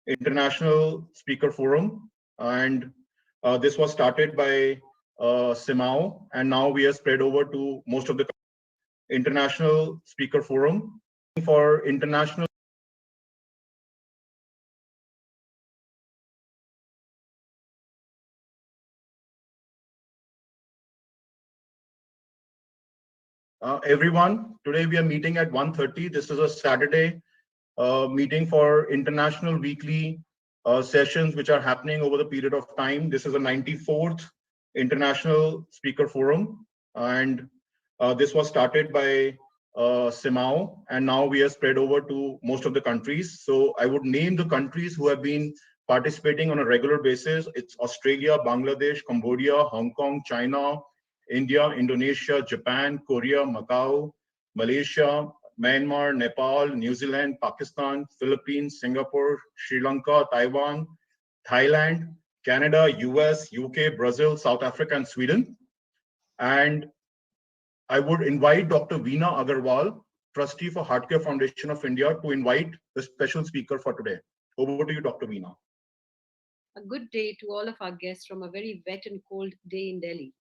International Speaker Forum, and this was started by Simao, and now we are spread over to most of the International Speaker Forum for international. Everyone, today we are meeting at 1:30. This is a Saturday meeting for international weekly sessions which are happening over the period of time. This is a 94th International Speaker Forum, and this was started by Simao, and now we are spread over to most of the countries. So I would name the countries who have been participating on a regular basis. It's Australia, Bangladesh, Cambodia, Hong Kong, China, India, Indonesia, Japan, Korea, Macau, Malaysia, Myanmar, Nepal, New Zealand, Pakistan, Philippines, Singapore, Sri Lanka, Taiwan, Thailand, Canada, US, UK, Brazil, South Africa, and Sweden. And I would invite Dr. Veena Agarwal, Trustee for Heartcare Foundation of India, to invite the special speaker for today. Over to you, Dr. Veena. A good day to all of our guests from a very wet and cold day in Delhi.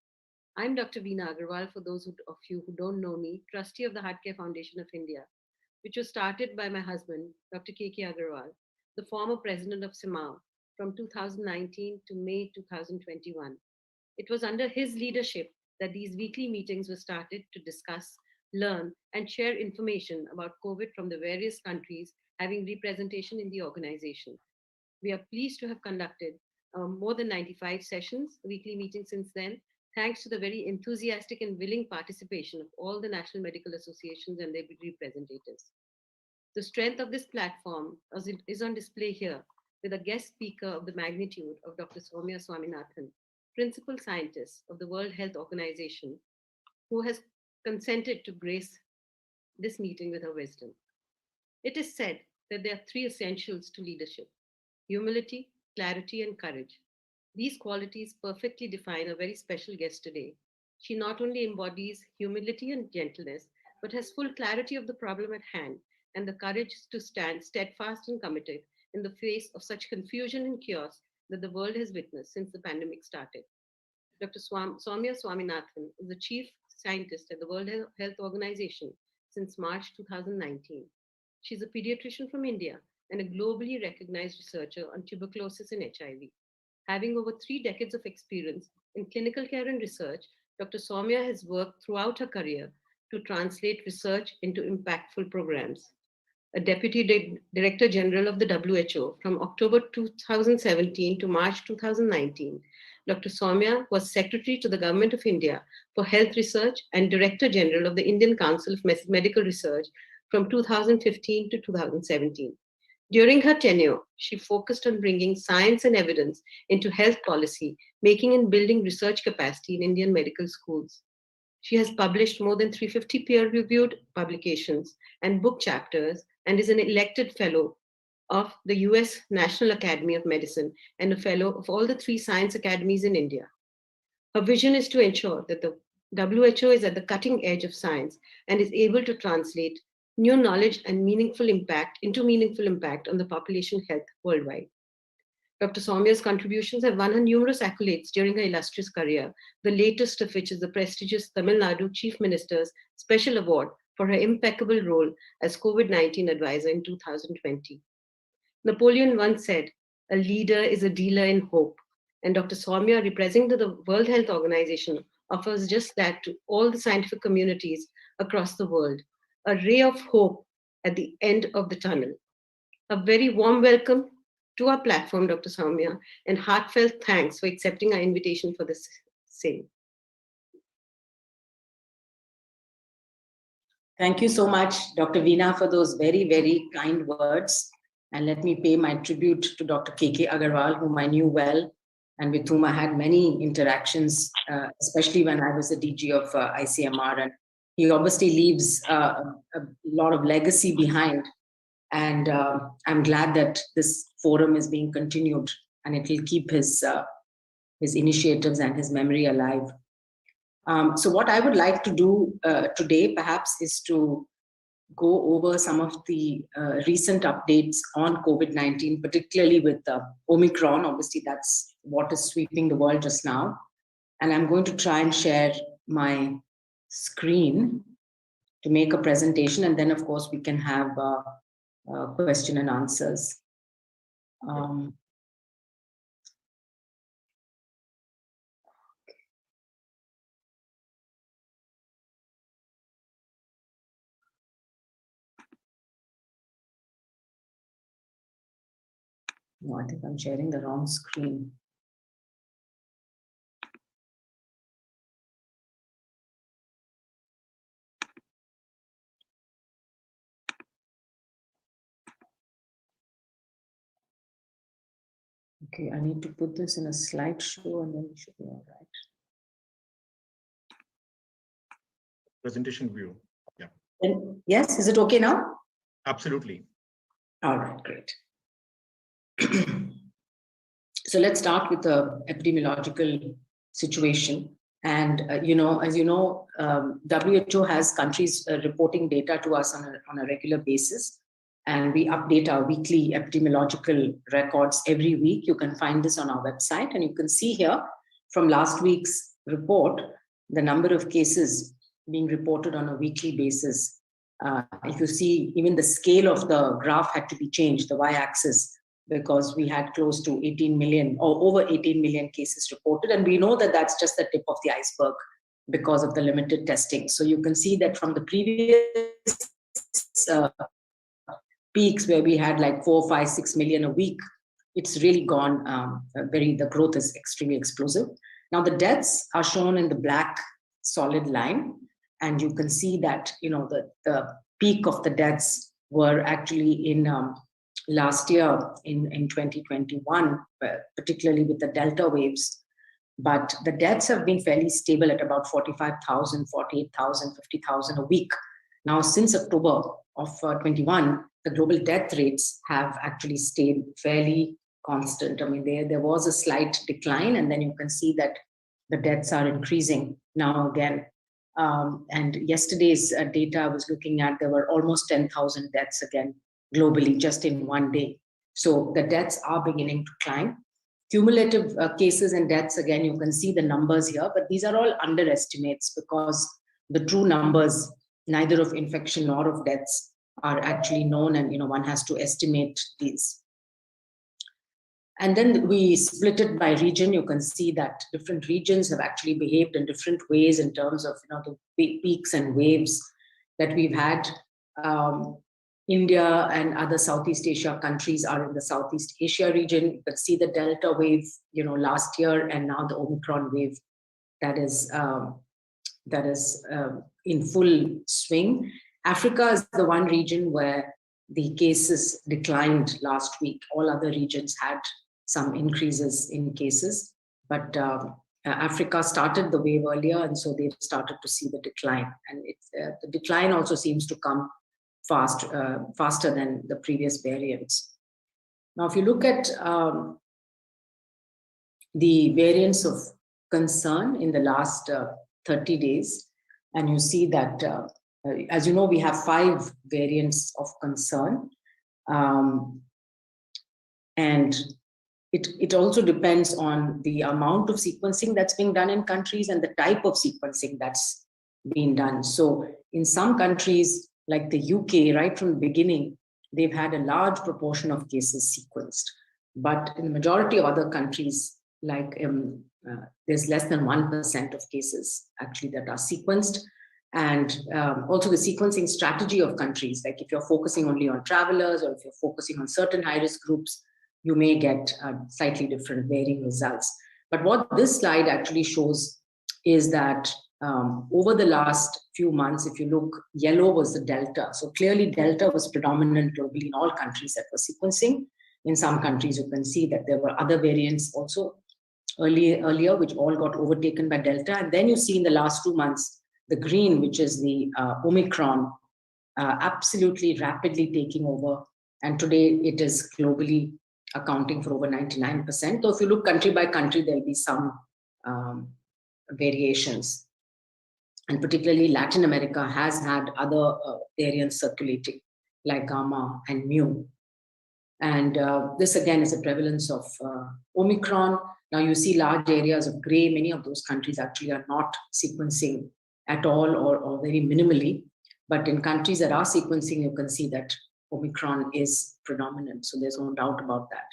I'm Dr. Veena Agarwal, for those of you who don't know me, Trustee of the Heartcare Foundation of India, which was started by my husband, Dr. K.K. Agarwal, the former president of Simao, from 2019 to May 2021. It was under his leadership that these weekly meetings were started to discuss, learn, and share information about COVID from the various countries having representation in the organization. We are pleased to have conducted more than 95 sessions, weekly meetings since then, thanks to the very enthusiastic and willing participation of all the national medical associations and their representatives. The strength of this platform is on display here with a guest speaker of the magnitude of Dr. Soumya Swaminathan, principal scientist of the World Health Organization, who has consented to grace this meeting with her wisdom. It is said that there are three essentials to leadership: humility, clarity, and courage. These qualities perfectly define a very special guest today. She not only embodies humility and gentleness, but has full clarity of the problem at hand and the courage to stand steadfast and committed in the face of such confusion and chaos that the world has witnessed since the pandemic started. Dr. Soumya Swaminathan is the chief scientist at the World Health Organization since March 2019. She's a pediatrician from India and a globally recognized researcher on tuberculosis and HIV. Having over 3 decades of experience in clinical care and research, Dr. Soumya has worked throughout her career to translate research into impactful programs. A Deputy Director General of the WHO from October 2017 to March 2019, Dr. Soumya was Secretary to the Government of India for Health Research and Director General of the Indian Council of Medical Research from 2015 to 2017. During her tenure, she focused on bringing science and evidence into health policy, making and building research capacity in Indian medical schools. She has published more than 350 peer-reviewed publications and book chapters and is an elected fellow of the US National Academy of Medicine and a fellow of all the 3 science academies in India. Her vision is to ensure that the WHO is at the cutting edge of science and is able to translate new knowledge and meaningful impact on the population health worldwide. Dr. Soumya's contributions have won her numerous accolades during her illustrious career, the latest of which is the prestigious Tamil Nadu Chief Minister's Special Award for her impeccable role as COVID-19 advisor in 2020. Napoleon once said, "A leader is a dealer in hope," and Dr. Soumya, representing the World Health Organization, offers just that to all the scientific communities across the world, a ray of hope at the end of the tunnel. A very warm welcome to our platform, Dr. Soumya, and heartfelt thanks for accepting our invitation for this same. Thank you so much, Dr. Veena, for those very, very kind words. And let me pay my tribute to Dr. K.K. Agarwal, whom I knew well and with whom I had many interactions, especially when I was the DG of ICMR. And he obviously leaves a lot of legacy behind. And I'm glad that this forum is being continued and it will keep his initiatives and his memory alive. So what I would like to do today, perhaps, is to go over some of the recent updates on COVID-19, particularly with Omicron. Obviously, that's what is sweeping the world just now. And I'm going to try and share my screen to make a presentation. And then, of course, we can have question and answers. No, I think I'm sharing the wrong screen. Okay, I need to put this in a slideshow and then we should be all right. Presentation view. Yeah. And yes, is it okay now? Absolutely. All right, great. So let's start with the epidemiological situation. And, as you know, WHO has countries reporting data to us on a regular basis. And we update our weekly epidemiological records every week. You can find this on our website. And you can see here from last week's report, the number of cases being reported on a weekly basis. If you see, even the scale of the graph had to be changed, the y-axis, because we had close to 18 million or over 18 million cases reported. And we know that that's just the tip of the iceberg because of the limited testing. So you can see that from the previous peaks where we had like 4, 5, 6 million a week, it's really gone the growth is extremely explosive. Now the deaths are shown in the black solid line. And you can see that, the peak of the deaths were actually in last year in 2021, particularly with the Delta waves. But the deaths have been fairly stable at about 45,000, 48,000, 50,000 a week. Now, since October of 21, the global death rates have actually stayed fairly constant. I mean, there was a slight decline, and then you can see that the deaths are increasing now again. And yesterday's data I was looking at, there were almost 10,000 deaths again globally just in one day. So the deaths are beginning to climb. Cumulative cases and deaths, again, you can see the numbers here, but these are all underestimates because the true numbers, neither of infection nor of deaths, are actually known, and one has to estimate these. And then we split it by region. You can see that different regions have actually behaved in different ways in terms of the peaks and waves that we've had. India and other Southeast Asia countries are in the Southeast Asia region. You can see the Delta wave, last year, and now the Omicron wave that is in full swing. Africa is the one region where the cases declined last week. All other regions had some increases in cases, but Africa started the wave earlier, and so they've started to see the decline. And the decline also seems to come faster than the previous variants. Now, if you look at the variants of concern in the last 30 days, and you see that, as you know, we have 5 variants of concern. And it also depends on the amount of sequencing that's being done in countries and the type of sequencing that's being done. So in some countries, like the UK, right from the beginning, they've had a large proportion of cases sequenced. But in the majority of other countries, like there's less than 1% of cases actually that are sequenced. And also the sequencing strategy of countries, like if you're focusing only on travelers or if you're focusing on certain high-risk groups, you may get slightly different varying results. But what this slide actually shows is that over the last few months, if you look, yellow was the Delta. So clearly Delta was predominant globally in all countries that were sequencing. In some countries, you can see that there were other variants also earlier, which all got overtaken by Delta. And then you see in the last 2 months, the green, which is the Omicron, absolutely rapidly taking over. And today it is globally accounting for over 99%. So if you look country by country, there'll be some variations. and particularly Latin America has had other variants circulating, like Gamma and Mu. And this again is a prevalence of Omicron. Now you see large areas of gray. Many of those countries actually are not sequencing at all or very minimally. But in countries that are sequencing, you can see that Omicron is predominant. So there's no doubt about that.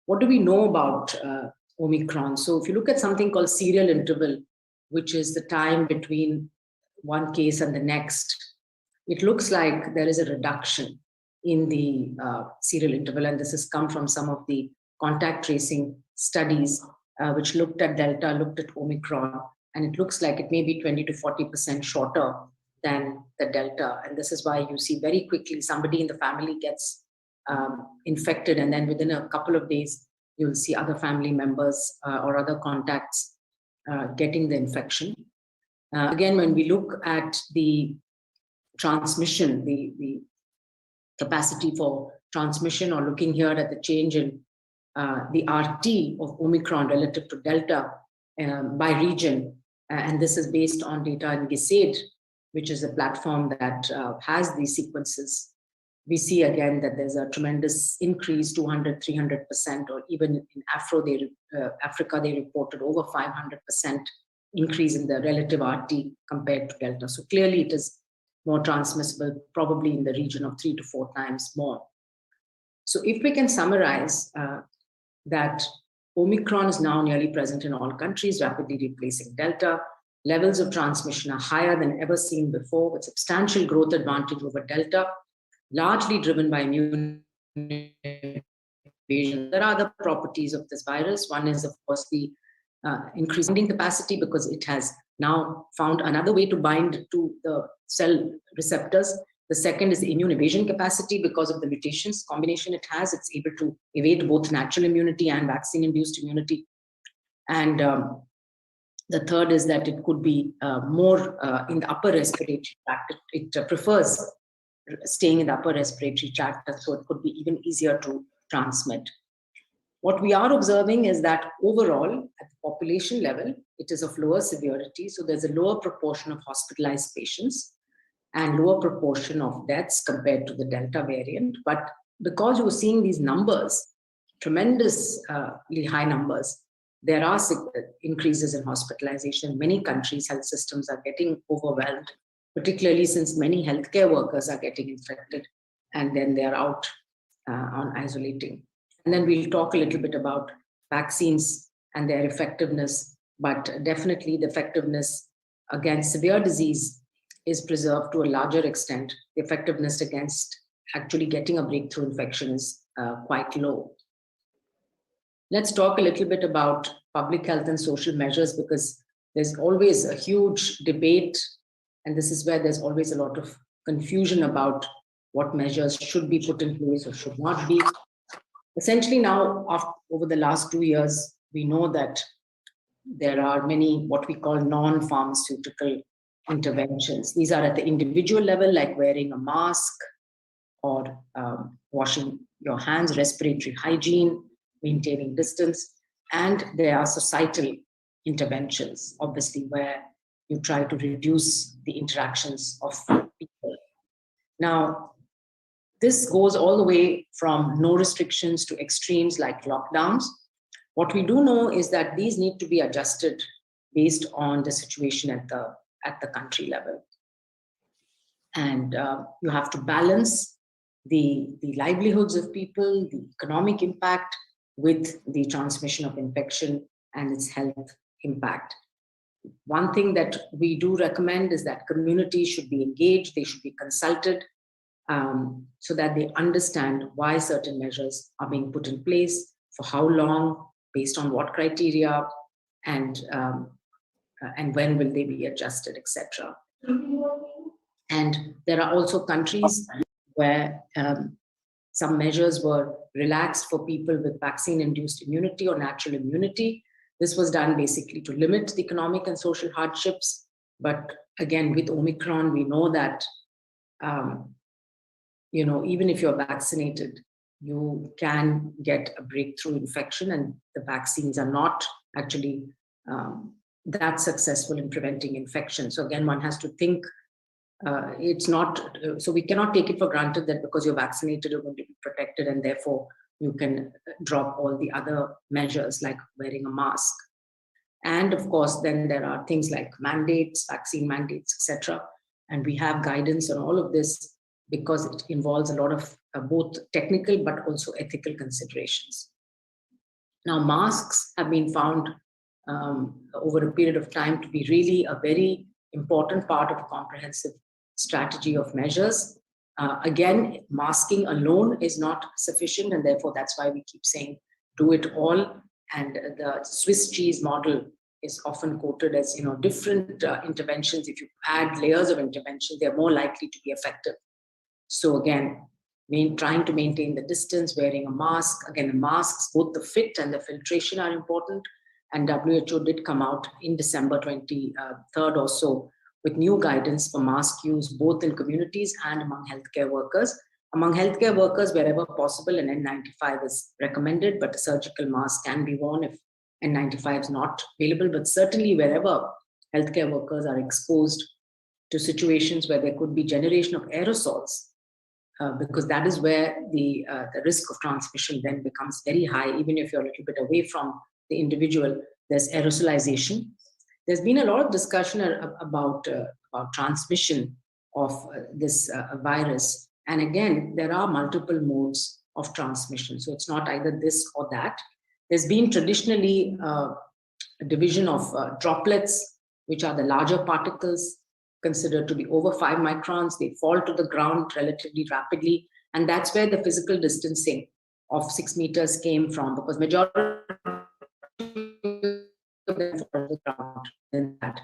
What do we know about Omicron? So if you look at something called serial interval, which is the time between one case and the next, it looks like there is a reduction in the serial interval. And this has come from some of the contact tracing studies, which looked at Delta, looked at Omicron, and it looks like it may be 20 to 40% shorter than the Delta. And this is why you see very quickly somebody in the family gets infected, and then within a couple of days, you'll see other family members or other contacts getting the infection. Again, when we look at the transmission, the capacity for transmission, or looking here at the change in the RT of Omicron relative to Delta by region, and this is based on data in GISAID, which is a platform that has these sequences. We see again that there's a tremendous increase, 200, 300%, or even in Africa, they reported over 500% increase in the relative RT compared to Delta. So clearly it is more transmissible, probably in the region of 3 to 4 times more. So if we can summarize that Omicron is now nearly present in all countries, rapidly replacing Delta. Levels of transmission are higher than ever seen before, with substantial growth advantage over Delta, largely driven by immune evasion. There are other properties of this virus. One is, of course, the increasing capacity, because it has now found another way to bind to the cell receptors. The second is the immune evasion capacity. Because of the mutations combination it has, it's able to evade both natural immunity and vaccine-induced immunity. And the third is that it could be more in the upper respiratory tract. It prefers staying in the upper respiratory tract, so it could be even easier to transmit. What we are observing is that overall, at the population level, it is of lower severity. So there's a lower proportion of hospitalized patients and lower proportion of deaths compared to the Delta variant. But because you're seeing these numbers, tremendously high numbers, there are increases in hospitalization. Many countries' health systems are getting overwhelmed, particularly since many healthcare workers are getting infected and then they're out on isolating. And then we'll talk a little bit about vaccines and their effectiveness, but definitely the effectiveness against severe disease is preserved to a larger extent. The effectiveness against actually getting a breakthrough infection is quite low. Let's talk a little bit about public health and social measures, because there's always a huge debate, and this is where there's always a lot of confusion about what measures should be put in place or should not be. Essentially now, over the last 2 years, we know that there are many what we call non-pharmaceutical interventions. These are at the individual level, like wearing a mask or washing your hands, respiratory hygiene, maintaining distance. And there are societal interventions, obviously, where you try to reduce the interactions of people. Now, this goes all the way from no restrictions to extremes like lockdowns. What we do know is that these need to be adjusted based on the situation at the country level. And you have to balance the livelihoods of people, the economic impact, with the transmission of infection and its health impact. One thing that we do recommend is that communities should be engaged, they should be consulted, so that they understand why certain measures are being put in place, for how long, based on what criteria, and when will they be adjusted, etc. And there are also countries where some measures were relaxed for people with vaccine-induced immunity or natural immunity. This was done basically to limit the economic and social hardships. But again, with Omicron, we know that even if you're vaccinated, you can get a breakthrough infection, and the vaccines are not actually that's successful in preventing infection. So again, one has to think, it's not, so we cannot take it for granted that because you're vaccinated, you're going to be protected, and therefore you can drop all the other measures like wearing a mask. And of course, then there are things like mandates, vaccine mandates, etc. And we have guidance on all of this because it involves a lot of both technical but also ethical considerations. Now, masks have been found over a period of time to be really a very important part of a comprehensive strategy of measures. Again, masking alone is not sufficient, and therefore that's why we keep saying do it all. And the Swiss cheese model is often quoted as, you know, different interventions. If you add layers of intervention, they're more likely to be effective. So again, trying to maintain the distance, wearing a mask. Again, the masks, both the fit and the filtration are important. And WHO did come out in December 23rd or so with new guidance for mask use, both in communities and among healthcare workers. Among healthcare workers, wherever possible, an N95 is recommended, but a surgical mask can be worn if N95 is not available. But certainly wherever healthcare workers are exposed to situations where there could be generation of aerosols, because that is where the risk of transmission then becomes very high. Even if you're a little bit away from the individual, there's aerosolization. There's been a lot of discussion about transmission of this virus. And again, there are multiple modes of transmission. So it's not either this or that. There's been traditionally a division of droplets, which are the larger particles considered to be over 5 microns. They fall to the ground relatively rapidly. And that's where the physical distancing of 6 meters came from, because majority of them fall to the ground than that.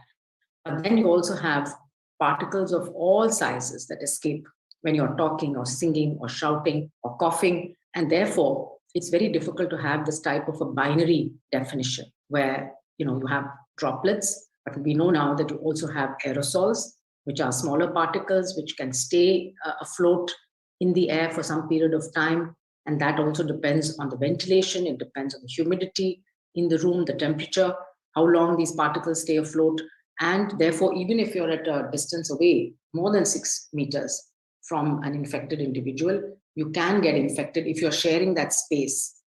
But then you also have particles of all sizes that escape when you're talking or singing or shouting or coughing. And therefore, it's very difficult to have this type of a binary definition where, you know, you have droplets, but we know now that you also have aerosols, which are smaller particles which can stay afloat in the air for some period of time. And that also depends on the ventilation. It depends on the humidity in the room, the temperature, how long these particles stay afloat. And therefore, even if you're at a distance away, more than 6 meters from an infected individual, you can get infected if you're sharing that space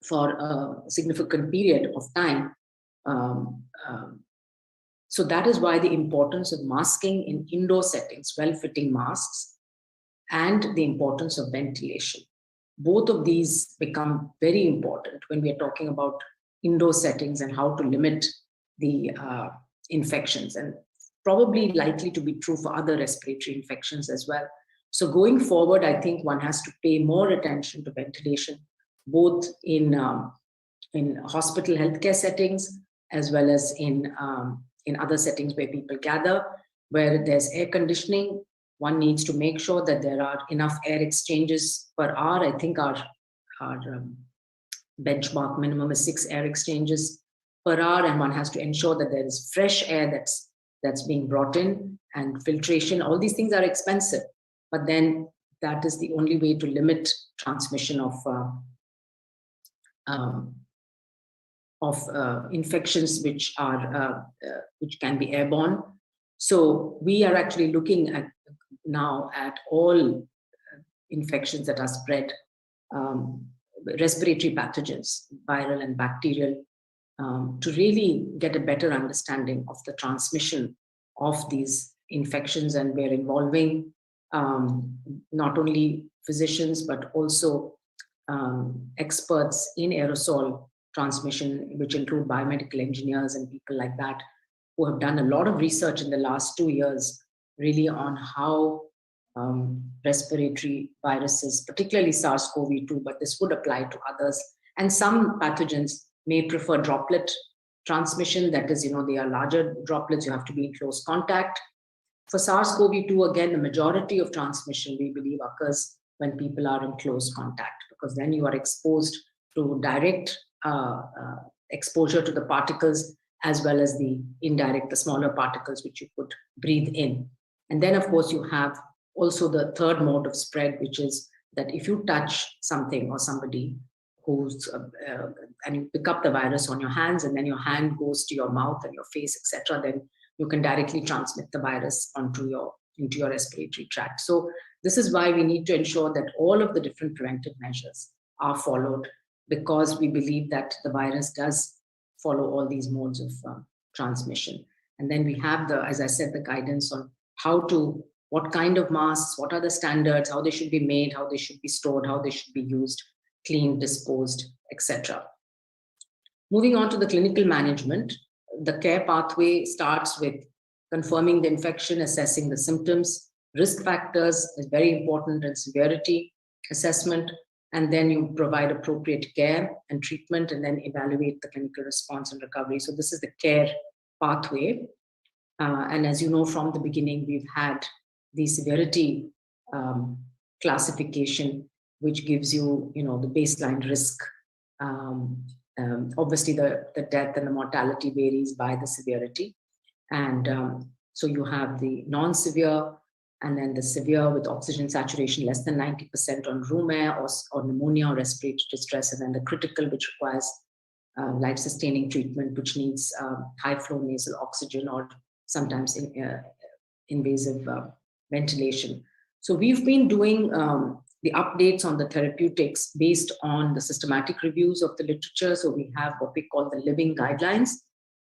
for a significant period of time. So that is why the importance of masking in indoor settings, well-fitting masks, and the importance of ventilation. Both of these become very important when we are talking about indoor settings and how to limit the infections, and probably likely to be true for other respiratory infections as well. So going forward, I think one has to pay more attention to ventilation, both in hospital healthcare settings, as well as in other settings where people gather, where there's air conditioning. One needs to make sure that there are enough air exchanges per hour. I think our benchmark minimum is 6 air exchanges per hour, and one has to ensure that there is fresh air that's being brought in, and filtration. All these things are expensive, but then that is the only way to limit transmission of infections which can be airborne. So we are actually looking at now at all infections that are spread, respiratory pathogens, viral and bacterial, to really get a better understanding of the transmission of these infections. And we're involving not only physicians, but also experts in aerosol transmission, which include biomedical engineers and people like that, who have done a lot of research in the last 2 years, really on how respiratory viruses, particularly SARS-CoV-2, but this would apply to others. And some pathogens may prefer droplet transmission. That is, they are larger droplets. You have to be in close contact. For SARS-CoV-2, again, the majority of transmission, we believe, occurs when people are in close contact, because then you are exposed to direct exposure to the particles, as well as the indirect, the smaller particles which you could breathe in. And then, of course, you have also the third mode of spread, which is that if you touch something or somebody goes and you pick up the virus on your hands, and then your hand goes to your mouth and your face, etc., then you can directly transmit the virus into your respiratory tract. So this is why we need to ensure that all of the different preventive measures are followed, because we believe that the virus does follow all these modes of transmission. And then we have as I said, the guidance on what kind of masks, what are the standards, how they should be made, how they should be stored, how they should be used, cleaned, disposed, etc. Moving on to the clinical management, the care pathway starts with confirming the infection, assessing the symptoms, risk factors is very important, and severity assessment, and then you provide appropriate care and treatment, and then evaluate the clinical response and recovery. So this is the care pathway. And as you know, from the beginning, we've had the severity classification, which gives you, the baseline risk. Obviously, the death and the mortality varies by the severity. And so you have the non-severe, and then the severe with oxygen saturation less than 90% on room air, or pneumonia or respiratory distress, and then the critical, which requires life-sustaining treatment, which needs high-flow nasal oxygen or sometimes invasive ventilation. So we've been doing the updates on the therapeutics based on the systematic reviews of the literature. So we have what we call the living guidelines,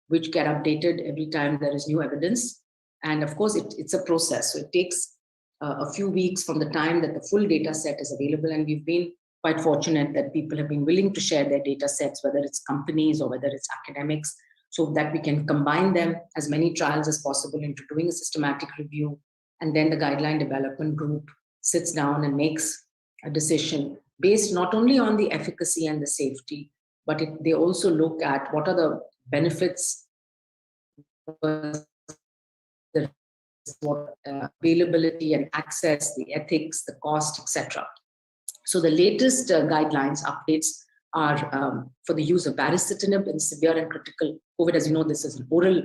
which get updated every time there is new evidence. And of course, it's a process. So it takes a few weeks from the time that the full data set is available. And we've been quite fortunate that people have been willing to share their data sets, whether it's companies or whether it's academics, so that we can combine them as many trials as possible into doing a systematic review. And then the guideline development group sits down and makes a decision based not only on the efficacy and the safety, but they also look at what are the benefits, availability and access, the ethics, the cost, etc. So the latest guidelines updates are for the use of baricitinib in severe and critical COVID. As you know, this is an oral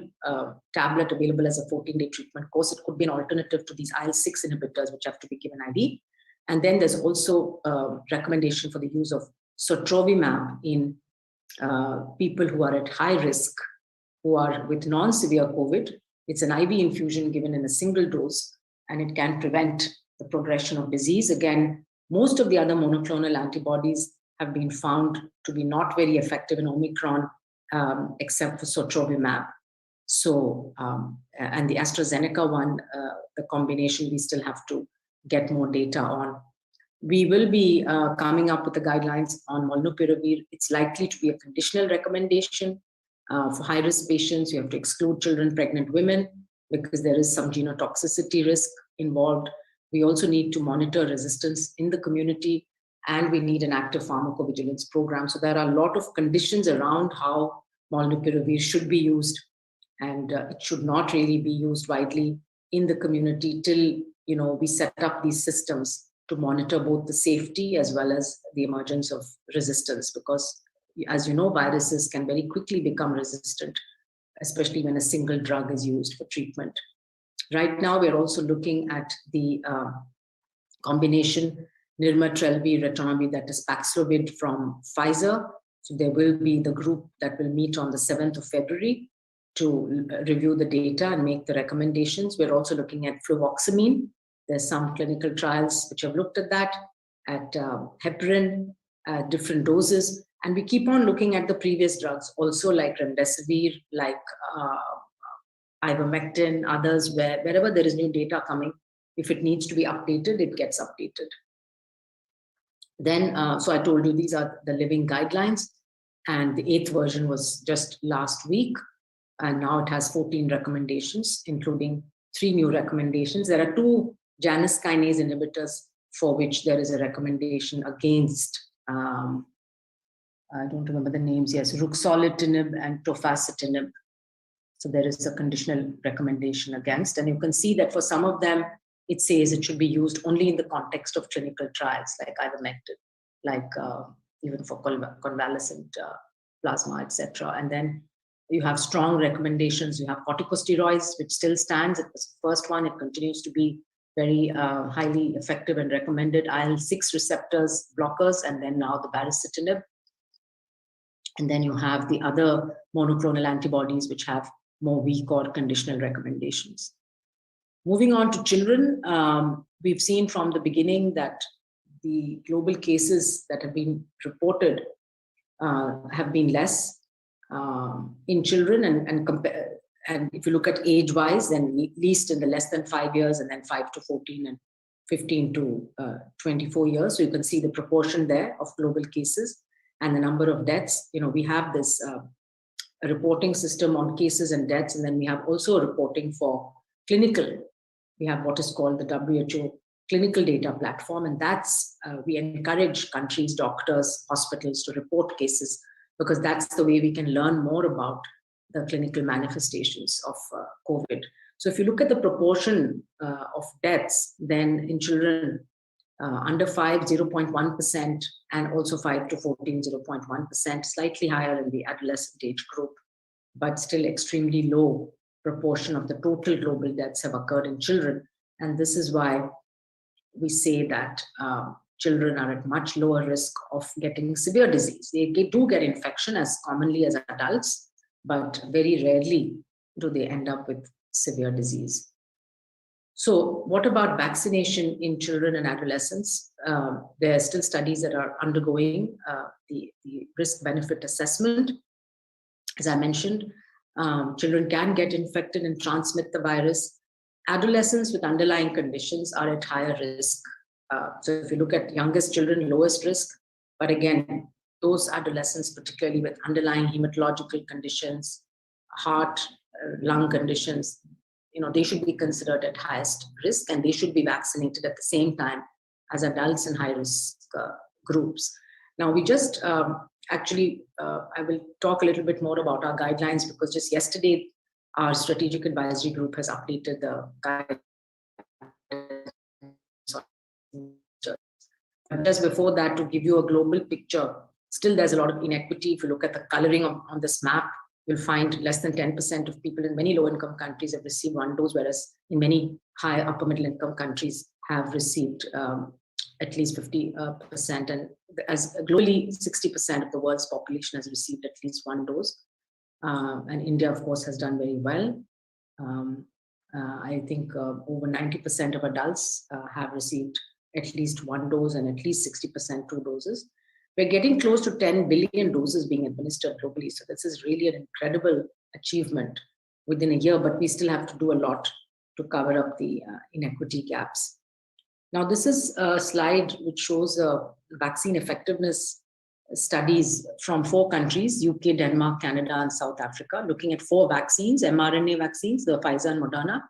tablet available as a 14-day treatment course. It could be an alternative to these IL-6 inhibitors, which have to be given IV. And then there's also a recommendation for the use of sotrovimab in people who are at high risk, who are with non-severe COVID. It's an IV infusion given in a single dose, and it can prevent the progression of disease. Again, most of the other monoclonal antibodies have been found to be not very effective in Omicron, except for sotrovimab. So, and the AstraZeneca one, the combination, we still have to get more data on. We will be coming up with the guidelines on molnupiravir. It's likely to be a conditional recommendation. For high-risk patients, you have to exclude children, pregnant women, because there is some genotoxicity risk involved. We also need to monitor resistance in the community, and we need an active pharmacovigilance program. So there are a lot of conditions around how molnupiravir should be used, and it should not really be used widely in the community till we set up these systems to monitor both the safety as well as the emergence of resistance, because as you know, viruses can very quickly become resistant, especially when a single drug is used for treatment. Right now, we're also looking at the combination nirmatrelvir ritonavir, that is Paxlovid from Pfizer. So there will be the group that will meet on the 7th of February to review the data and make the recommendations. We're also looking at fluvoxamine. There's some clinical trials which have looked at that, at heparin, different doses. And we keep on looking at the previous drugs also, like remdesivir, like ivermectin, others, wherever there is new data coming, if it needs to be updated, it gets updated. Then, so I told you these are the living guidelines, and the 8th version was just last week, and now it has 14 recommendations, including 3 new recommendations. There are 2 Janus kinase inhibitors for which there is a recommendation against, I don't remember the names, yes, ruxolitinib and tofacitinib. So there is a conditional recommendation against, and you can see that for some of them, it says it should be used only in the context of clinical trials, like ivermectin, like even for convalescent plasma, etc. And then you have strong recommendations. You have corticosteroids, which still stands. It was the first one. It continues to be very highly effective and recommended. IL-6 receptors blockers, and then now the baricitinib. And then you have the other monoclonal antibodies, which have more weak or conditional recommendations. Moving on to children, we've seen from the beginning that the global cases that have been reported have been less in children, and if you look at age-wise, then least in the less than 5 years, and then 5 to 14 and 15 to 24 years. So you can see the proportion there of global cases and the number of deaths. We have this reporting system on cases and deaths, and then we have also a reporting for clinical. We have what is called the WHO clinical data platform, and that's we encourage countries, doctors, hospitals to report cases, because that's the way we can learn more about the clinical manifestations of COVID. So if you look at the proportion of deaths, then in children under 5, 0.1%, and also 5 to 14, 0.1%, slightly higher in the adolescent age group, but still extremely low proportion of the total global deaths have occurred in children. And this is why we say that children are at much lower risk of getting severe disease. They do get infection as commonly as adults, but very rarely do they end up with severe disease. So what about vaccination in children and adolescents? There are still studies that are undergoing the risk-benefit assessment. As I mentioned, children can get infected and transmit the virus. Adolescents with underlying conditions are at higher risk. So if you look at youngest children, lowest risk, but again, those adolescents, particularly with underlying hematological conditions, heart, lung conditions, they should be considered at highest risk, and they should be vaccinated at the same time as adults in high risk groups. Now, we just I will talk a little bit more about our guidelines, because just yesterday, our strategic advisory group has updated the guidelines. But just before that, to give you a global picture, still there's a lot of inequity. If you look at the coloring on this map, you'll find less than 10% of people in many low-income countries have received one dose, whereas in many high upper middle-income countries have received at least 50%. And as globally, 60% of the world's population has received at least one dose. And India, of course, has done very well. I think over 90% of adults have received at least one dose, and at least 60% 2 doses. We're getting close to 10 billion doses being administered globally. So this is really an incredible achievement within a year, but we still have to do a lot to cover up the inequity gaps. Now, this is a slide which shows vaccine effectiveness studies from 4 countries, UK, Denmark, Canada, and South Africa, looking at 4 vaccines, mRNA vaccines, the Pfizer and Moderna,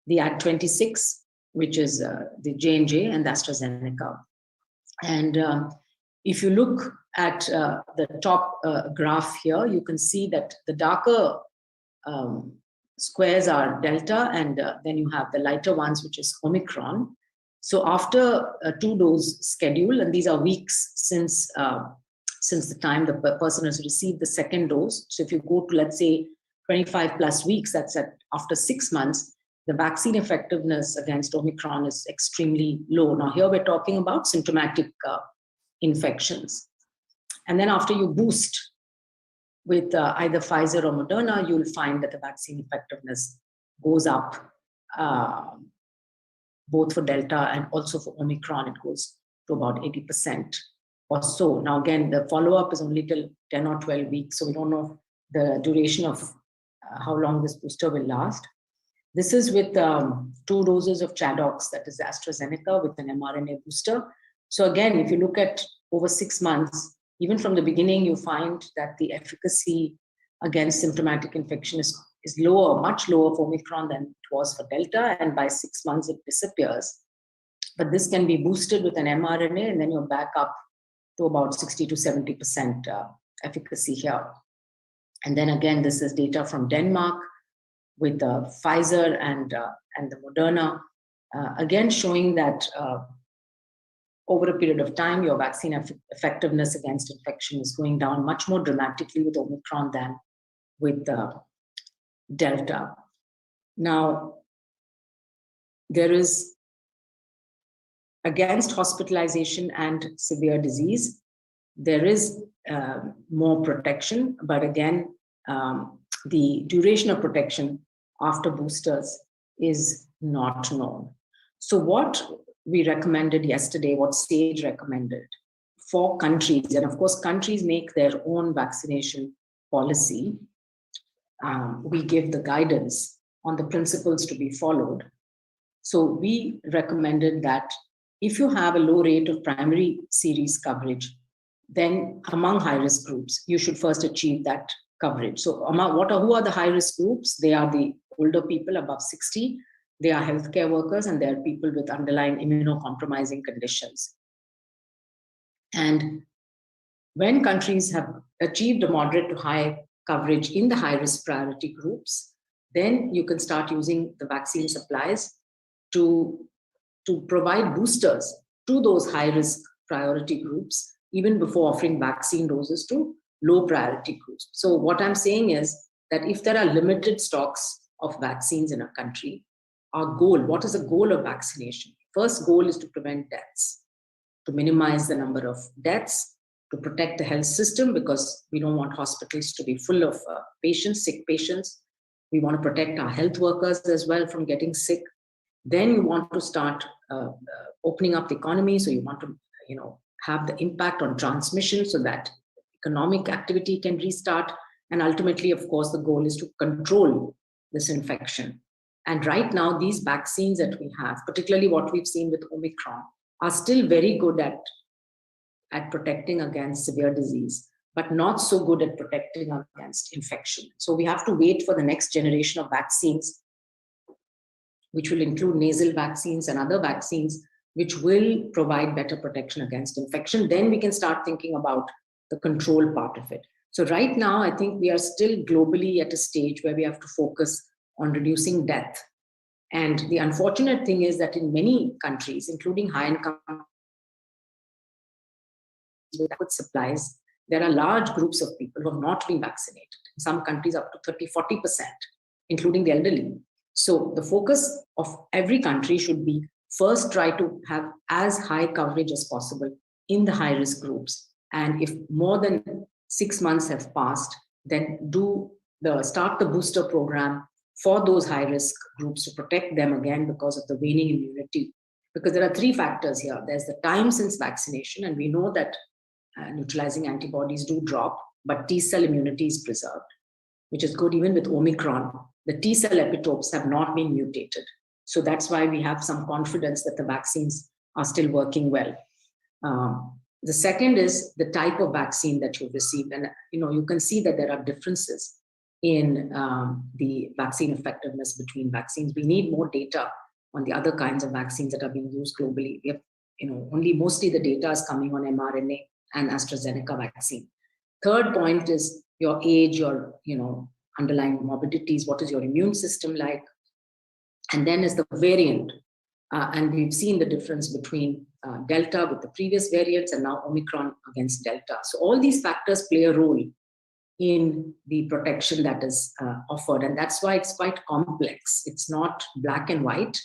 the Ad26, which is the J&J, and the AstraZeneca. And if you look at the top graph here, you can see that the darker squares are Delta, and then you have the lighter ones, which is Omicron. So after a 2-dose schedule, and these are weeks since the time the person has received the second dose. So if you go to, let's say, 25 plus weeks, that's after 6 months, the vaccine effectiveness against Omicron is extremely low. Now here we're talking about symptomatic infections. And then after you boost with either Pfizer or Moderna, you'll find that the vaccine effectiveness goes up, both for Delta and also for Omicron. It goes to about 80% or so. Now again, the follow-up is only till 10 or 12 weeks, so we don't know the duration of how long this booster will last. This is with 2 doses of Chadox, that is AstraZeneca, with an mRNA booster. So again, if you look at over 6 months, even from the beginning, you find that the efficacy against symptomatic infection is lower, much lower for Omicron than it was for Delta, and by 6 months it disappears. But this can be boosted with an mRNA, and then you're back up to about 60 to 70% efficacy here. And then again, this is data from Denmark with the Pfizer and the Moderna, again showing that over a period of time, your vaccine effectiveness against infection is going down much more dramatically with Omicron than with Delta. Now, there is, against hospitalization and severe disease, there is more protection, but again, the duration of protection after boosters is not known. So what we recommended yesterday, what SAGE recommended for countries, and of course countries make their own vaccination policy, we give the guidance on the principles to be followed. So we recommended that if you have a low rate of primary series coverage, then among high-risk groups, you should first achieve that coverage. So who are the high-risk groups? They are the older people above 60, they are healthcare workers, and they are people with underlying immunocompromising conditions. And when countries have achieved a moderate to high coverage in the high-risk priority groups, then you can start using the vaccine supplies to provide boosters to those high-risk priority groups, even before offering vaccine doses to low priority groups. So what I'm saying is that if there are limited stocks of vaccines in a country, our goal, what is the goal of vaccination? First goal is to prevent deaths, to minimize the number of deaths, to protect the health system, because we don't want hospitals to be full of patients, sick patients. We want to protect our health workers as well from getting sick. Then you want to start opening up the economy. So you want to, have the impact on transmission so that economic activity can restart. And ultimately, of course, the goal is to control this infection. And right now, these vaccines that we have, particularly what we've seen with Omicron, are still very good at protecting against severe disease, but not so good at protecting against infection. So we have to wait for the next generation of vaccines, which will include nasal vaccines and other vaccines, which will provide better protection against infection. Then we can start thinking about the control part of it. So right now, I think we are still globally at a stage where we have to focus on reducing death. And the unfortunate thing is that in many countries, including high-income with supplies, there are large groups of people who have not been vaccinated. In some countries, up to 30-40%, including the elderly. So the focus of every country should be first try to have as high coverage as possible in the high-risk groups. And if more than 6 months have passed, then start the booster program for those high-risk groups to protect them again because of the waning immunity. Because there are 3 factors here. There's the time since vaccination, and we know that neutralizing antibodies do drop, but T-cell immunity is preserved, which is good. Even with Omicron, the T-cell epitopes have not been mutated. So that's why we have some confidence that the vaccines are still working well. The second is the type of vaccine that you've received. And you can see that there are differences in the vaccine effectiveness between vaccines. We need more data on the other kinds of vaccines that are being used globally. We have, only mostly the data is coming on mRNA and AstraZeneca vaccine. Third point is your age, your underlying morbidities, what is your immune system like? And then is the variant. And we've seen the difference between Delta with the previous variants and now Omicron against Delta. So all these factors play a role in the protection that is offered. And that's why it's quite complex. It's not black and white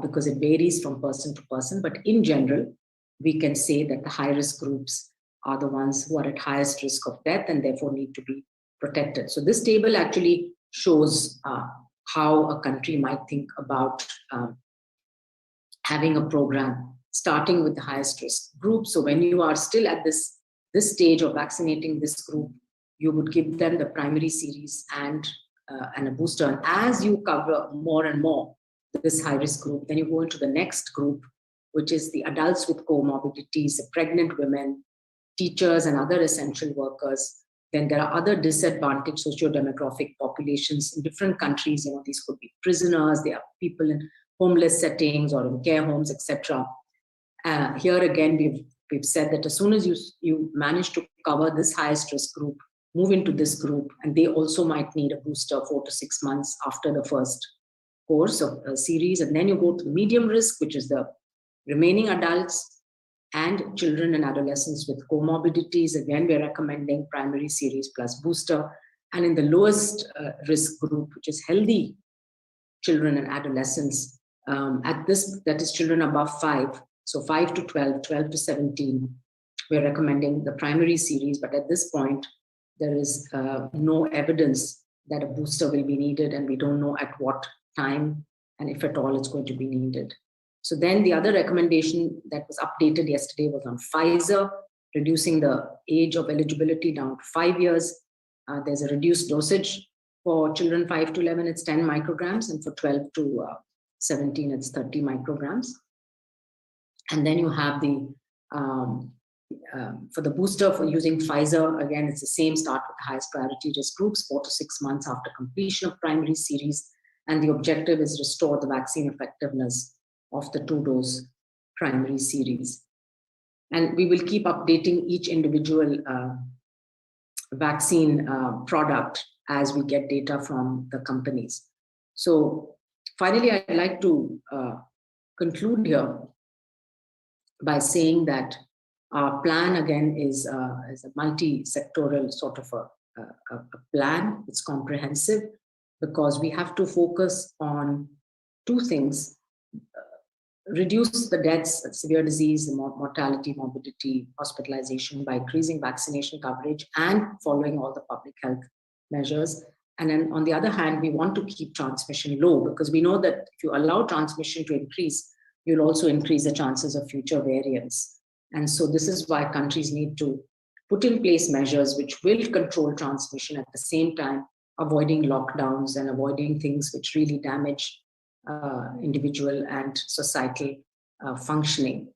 because it varies from person to person. But in general, we can say that the high-risk groups are the ones who are at highest risk of death and therefore need to be protected. So this table actually shows how a country might think about having a program starting with the highest risk group. So when you are still at this stage of vaccinating this group, you would give them the primary series and a booster. And as you cover more and more this high-risk group, then you go into the next group, which is the adults with comorbidities, the pregnant women, teachers and other essential workers. Then there are other disadvantaged socio-demographic populations in different countries. These could be prisoners, they are people in homeless settings or in care homes, etc. Here again, we've said that as soon as you manage to cover this highest risk group, move into this group, and they also might need a booster 4 to 6 months after the first course of a series. And then you go to the medium risk, which is the remaining adults and children and adolescents with comorbidities. Again, we're recommending primary series plus booster. And in the lowest risk group, which is healthy children and adolescents, that is children above 5, so 5 to 12, 12 to 17, we're recommending the primary series, but at this point, there is no evidence that a booster will be needed, and we don't know at what time and if at all it's going to be needed. So then the other recommendation that was updated yesterday was on Pfizer, reducing the age of eligibility down to 5 years. There's a reduced dosage for children 5 to 11, it's 10 micrograms, and for 12 to 17, it's 30 micrograms. And then you have the, for the booster for using Pfizer, again, it's the same, start with the highest priority risk groups, 4 to 6 months after completion of primary series. And the objective is restore the vaccine effectiveness of the 2-dose primary series. And we will keep updating each individual vaccine product as we get data from the companies. So finally, I'd like to conclude here by saying that our plan again is a multi-sectoral sort of a plan. It's comprehensive because we have to focus on 2 things: reduce the deaths, severe disease, mortality, morbidity, hospitalization by increasing vaccination coverage and following all the public health measures. And then on the other hand, we want to keep transmission low, because we know that if you allow transmission to increase, you'll also increase the chances of future variants. And so this is why countries need to put in place measures which will control transmission at the same time, avoiding lockdowns and avoiding things which really damage individual and societal functioning.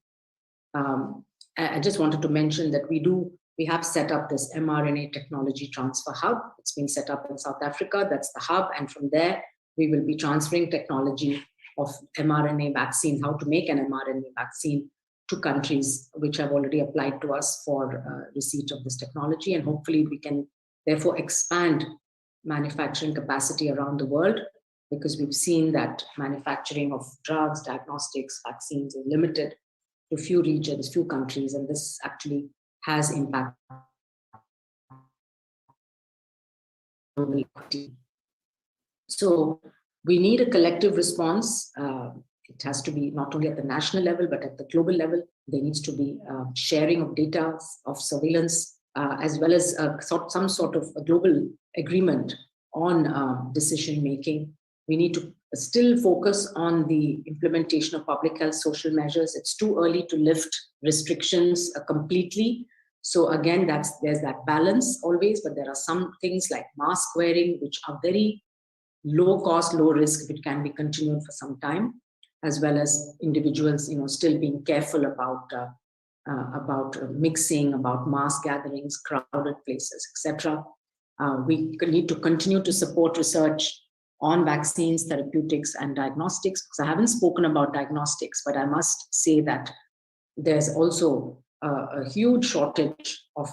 I just wanted to mention that we have set up this mRNA technology transfer hub. It's been set up in South Africa. That's the hub. And from there, we will be transferring technology of mRNA vaccine, how to make an mRNA vaccine, to countries which have already applied to us for receipt of this technology. And hopefully we can therefore expand manufacturing capacity around the world, because we've seen that manufacturing of drugs, diagnostics, vaccines is limited to few regions, few countries, and this actually has impact on global equity. So we need a collective response. It has to be not only at the national level, but at the global level. There needs to be sharing of data, of surveillance, as well as some sort of a global agreement on decision-making. We need to still focus on the implementation of public health social measures. It's too early to lift restrictions completely. So again, there's that balance always, but there are some things like mask wearing, which are very low cost, low risk, which can be continued for some time, as well as individuals, still being careful about mixing, about mass gatherings, crowded places, etc. We need to continue to support research on vaccines, therapeutics, and diagnostics, because I haven't spoken about diagnostics, but I must say that there's also a huge shortage of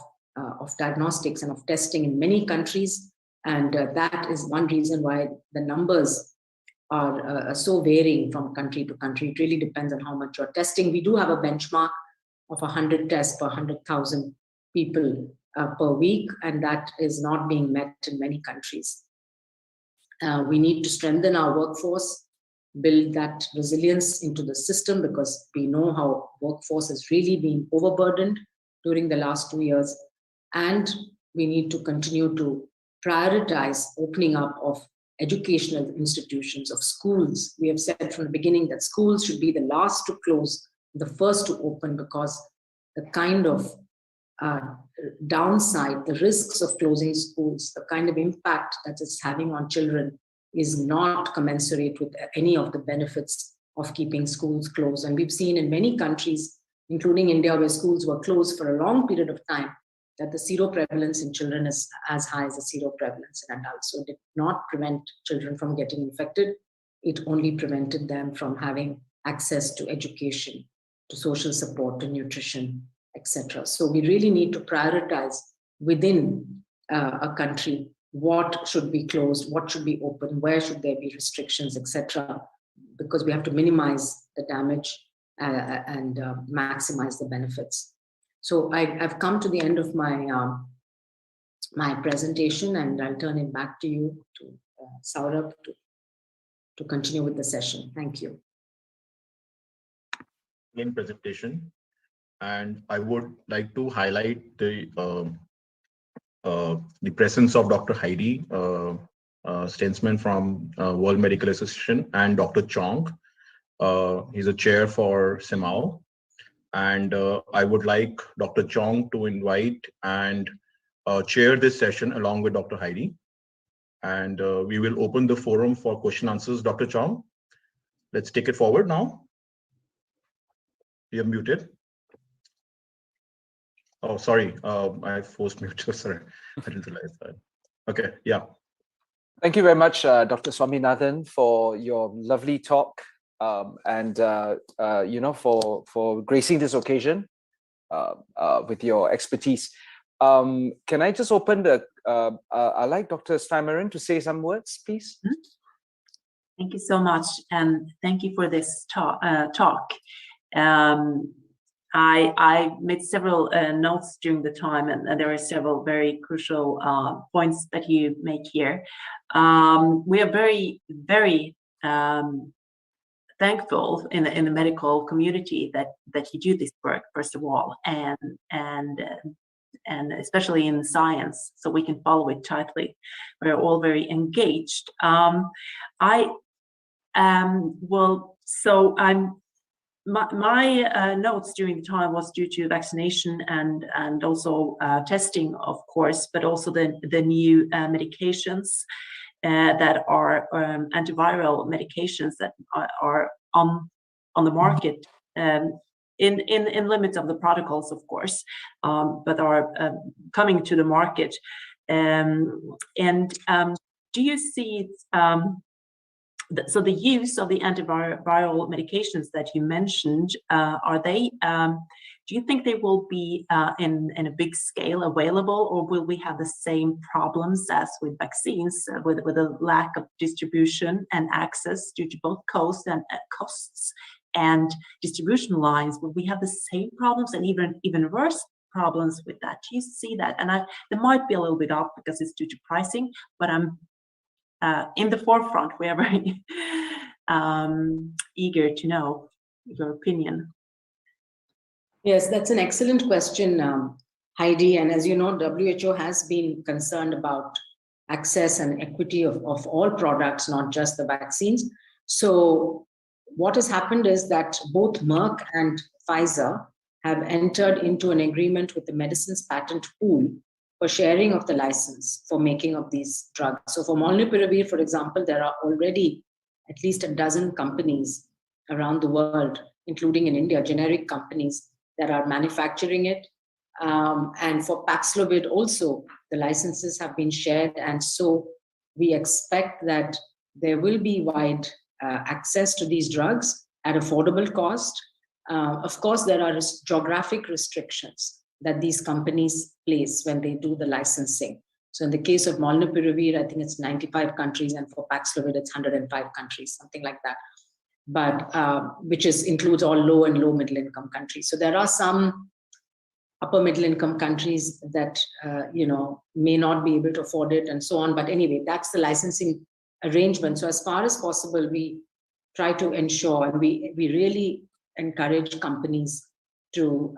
diagnostics and of testing in many countries, and that is one reason why the numbers are so varying from country to country. It really depends on how much you're testing. We do have a benchmark of 100 tests per 100,000 people per week, and that is not being met in many countries. We need to strengthen our workforce, build that resilience into the system, because we know how workforce has really been overburdened during the last 2 years. And we need to continue to prioritize opening up of educational institutions, of schools. We have said from the beginning that schools should be the last to close, the first to open, because the kind of downside, the risks of closing schools, the kind of impact that it's having on children is not commensurate with any of the benefits of keeping schools closed. And we've seen in many countries, including India, where schools were closed for a long period of time, that the seroprevalence in children is as high as the seroprevalence in adults. So it did not prevent children from getting infected. It only prevented them from having access to education, to social support, to nutrition, etc. So we really need to prioritize within a country what should be closed, what should be open, where should there be restrictions, etc. Because we have to minimize the damage and maximize the benefits. So I've come to the end of my my presentation, and I'll turn it back to you, to Saurabh, to continue with the session. Thank you. In presentation. And I would like to highlight the presence of Dr. Heidi Stensman from World Medical Association and Dr. Chong. He's a chair for CIMAO. And I would like Dr. Chong to invite and chair this session along with Dr. Heidi. And we will open the forum for question answers. Dr. Chong, let's take it forward now. You're muted. Oh, sorry, I forced mute. Sorry, I didn't realize that. Okay, yeah. Thank you very much, Dr. Swaminathan, for your lovely talk and for gracing this occasion with your expertise. Can I just open the? I'd like Dr. Steinmarin to say some words, please. Thank you so much, and thank you for this talk. I made several notes during the time, and there are several very crucial points that you make here. We are very, very thankful in the medical community that you do this work, first of all, and especially in science, so we can follow it tightly. We're all very engaged. My notes during the time was due to vaccination and also testing, of course, but also the new medications that are antiviral medications that are on the market in limits of the protocols, of course, but are coming to the market. Do you see so the use of the antiviral medications that you mentioned, are they, do you think they will be in a big scale available, or will we have the same problems as with vaccines, with a lack of distribution and access due to both costs and distribution lines? Will we have the same problems and even worse problems with that? Do you see that? And there might be a little bit off because it's due to pricing, but I'm in the forefront. We are very eager to know your opinion. Yes, that's an excellent question, Heidi. And as you know, WHO has been concerned about access and equity of all products, not just the vaccines. So what has happened is that both Merck and Pfizer have entered into an agreement with the Medicines Patent Pool for sharing of the license for making of these drugs. So for molnupiravir, for example, there are already at least a dozen companies around the world, including in India, generic companies that are manufacturing it. And for Paxlovid also, the licenses have been shared. And so we expect that there will be wide access to these drugs at affordable cost. Of course, there are geographic restrictions that these companies place when they do the licensing. So in the case of molnupiravir, I think it's 95 countries, and for Paxlovid, it's 105 countries, something like that. But which includes all low and low middle income countries. So there are some upper middle income countries that may not be able to afford it and so on. But anyway, that's the licensing arrangement. So as far as possible, we try to ensure, and we really encourage companies to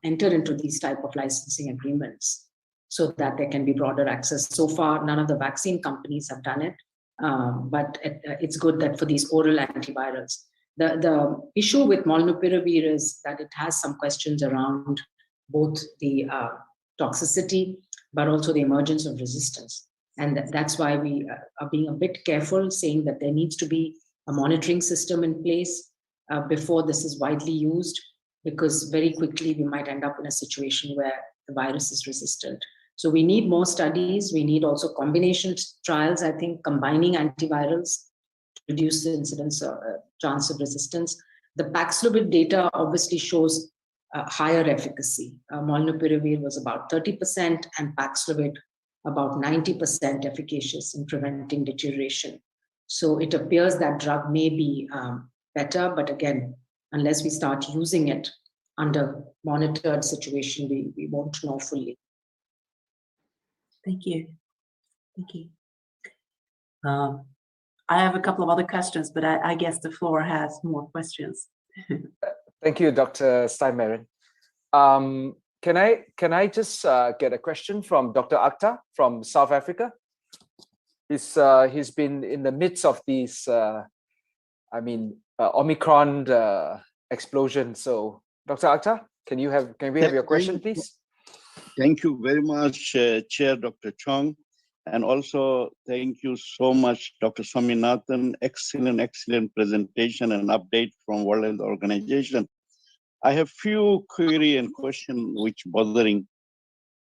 enter into these type of licensing agreements so that there can be broader access. So far, none of the vaccine companies have done it, but it's good that for these oral antivirals. The issue with molnupiravir is that it has some questions around both the toxicity, but also the emergence of resistance. And that's why we are being a bit careful, saying that there needs to be a monitoring system in place before this is widely used, because very quickly we might end up in a situation where the virus is resistant. So we need more studies. We need also combination trials, I think, combining antivirals to reduce the incidence or chance of resistance. The Paxlovid data obviously shows higher efficacy. Molnupiravir was about 30% and Paxlovid about 90% efficacious in preventing deterioration. So it appears that drug may be better, but again, unless we start using it under monitored situation, we won't know fully. Thank you. Thank you. I have a couple of other questions, but I guess the floor has more questions. Thank you, Dr. Steinmarin. Can I just get a question from Dr. Akhtar from South Africa? He's been in the midst of these, Omicron explosion. So, Dr. Akhtar, can we have your question, please? Thank you very much, Chair Dr. Chong. And also, thank you so much, Dr. Swaminathan. Excellent presentation and update from World Health Organization. I have few query and question which bothering.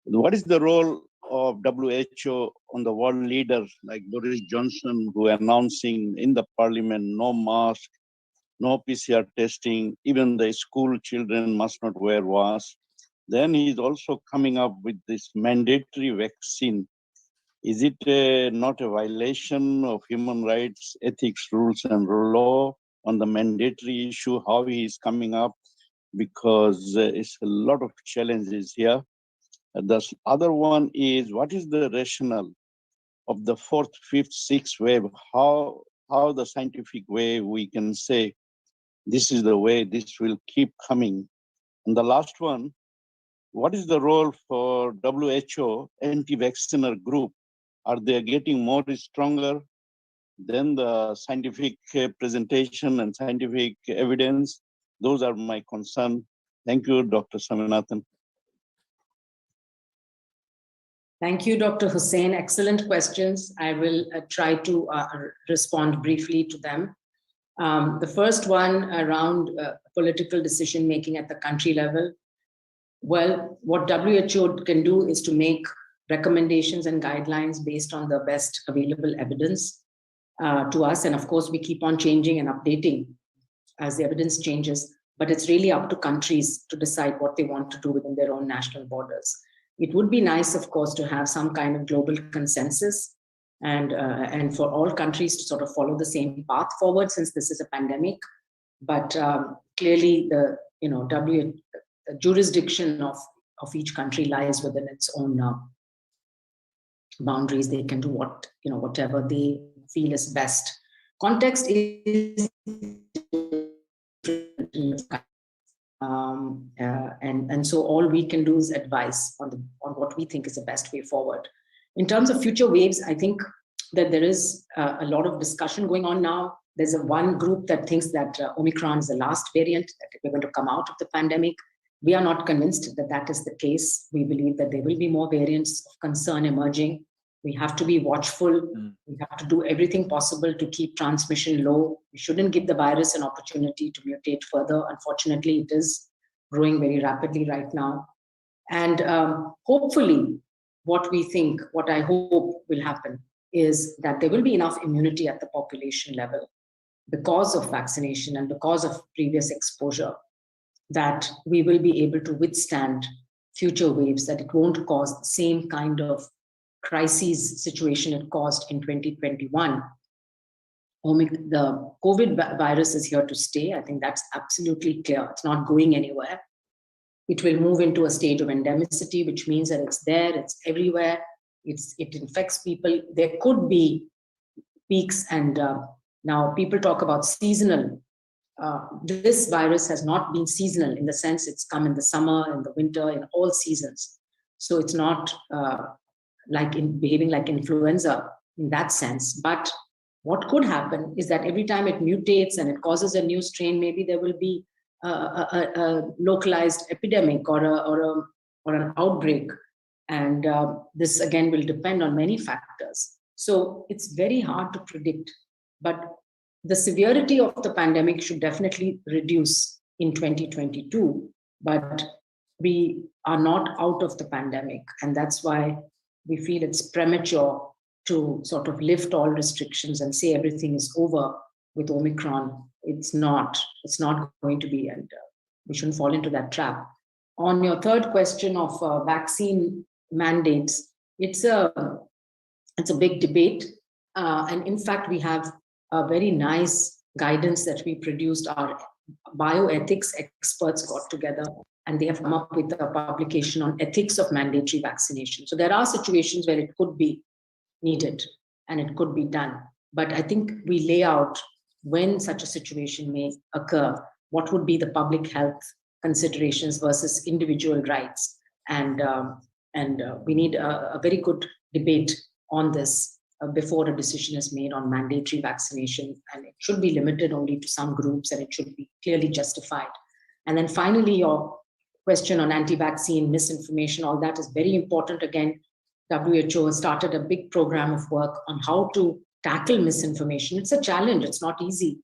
What is the role of WHO on the world leaders like Boris Johnson, who are announcing in the parliament, no mask, no PCR testing, even the school children must not wear masks. Then he's also coming up with this mandatory vaccine. Is it not a violation of human rights, ethics, rules, and law on the mandatory issue? How he is coming up? Because it's a lot of challenges here. The other one is, what is the rationale of the fourth, fifth, sixth wave? How the scientific way we can say this is the way this will keep coming? And the last one, what is the role for WHO anti-vacciner group? Are they getting more stronger than the scientific presentation and scientific evidence? Those are my concern. Thank you, Dr. Swaminathan. Thank you, Dr. Hussain. Excellent questions. I will try to respond briefly to them. The first one around political decision-making at the country level. Well, what WHO can do is to make recommendations and guidelines based on the best available evidence to us. And of course, we keep on changing and updating as the evidence changes, but it's really up to countries to decide what they want to do within their own national borders. It would be nice, of course, to have some kind of global consensus and for all countries to sort of follow the same path forward, since this is a pandemic. But clearly, the jurisdiction of each country lies within its own boundaries. They can do whatever they feel is best. Context is and so all we can do is advise on what we think is the best way forward. In terms of future waves, I think that there is a lot of discussion going on now. There's one group that thinks that Omicron is the last variant, that we're going to come out of the pandemic. We are not convinced that that is the case. We believe that there will be more variants of concern emerging. We have to be watchful. We have to do everything possible to keep transmission low. We shouldn't give the virus an opportunity to mutate further. Unfortunately, it is growing very rapidly right now. And hopefully, what I hope will happen is that there will be enough immunity at the population level because of vaccination and because of previous exposure, that we will be able to withstand future waves, that it won't cause the same kind of crises situation it caused in 2021. The COVID virus is here to stay. I think that's absolutely clear. It's not going anywhere. It will move into a stage of endemicity, which means that it's there, it's everywhere, it infects people. There could be peaks, and now people talk about seasonal. This virus has not been seasonal in the sense it's come in the summer, in the winter, in all seasons. So it's not behaving like influenza in that sense. But what could happen is that every time it mutates and it causes a new strain, maybe there will be a localized epidemic or an outbreak. And this again will depend on many factors. So it's very hard to predict. But the severity of the pandemic should definitely reduce in 2022. But we are not out of the pandemic. And that's why we feel it's premature to sort of lift all restrictions and say everything is over with Omicron. It's not going to be, and we shouldn't fall into that trap. On your third question of vaccine mandates, it's a big debate. And in fact, we have a very nice guidance that we produced. Our bioethics experts got together and they have come up with a publication on ethics of mandatory vaccination. So there are situations where it could be needed and it could be done. But I think we lay out when such a situation may occur, what would be the public health considerations versus individual rights. And we need a very good debate on this before a decision is made on mandatory vaccination. And it should be limited only to some groups, and it should be clearly justified. And then finally, your question on anti-vaccine misinformation, all that is very important. Again, WHO has started a big program of work on how to tackle misinformation. It's a challenge, it's not easy,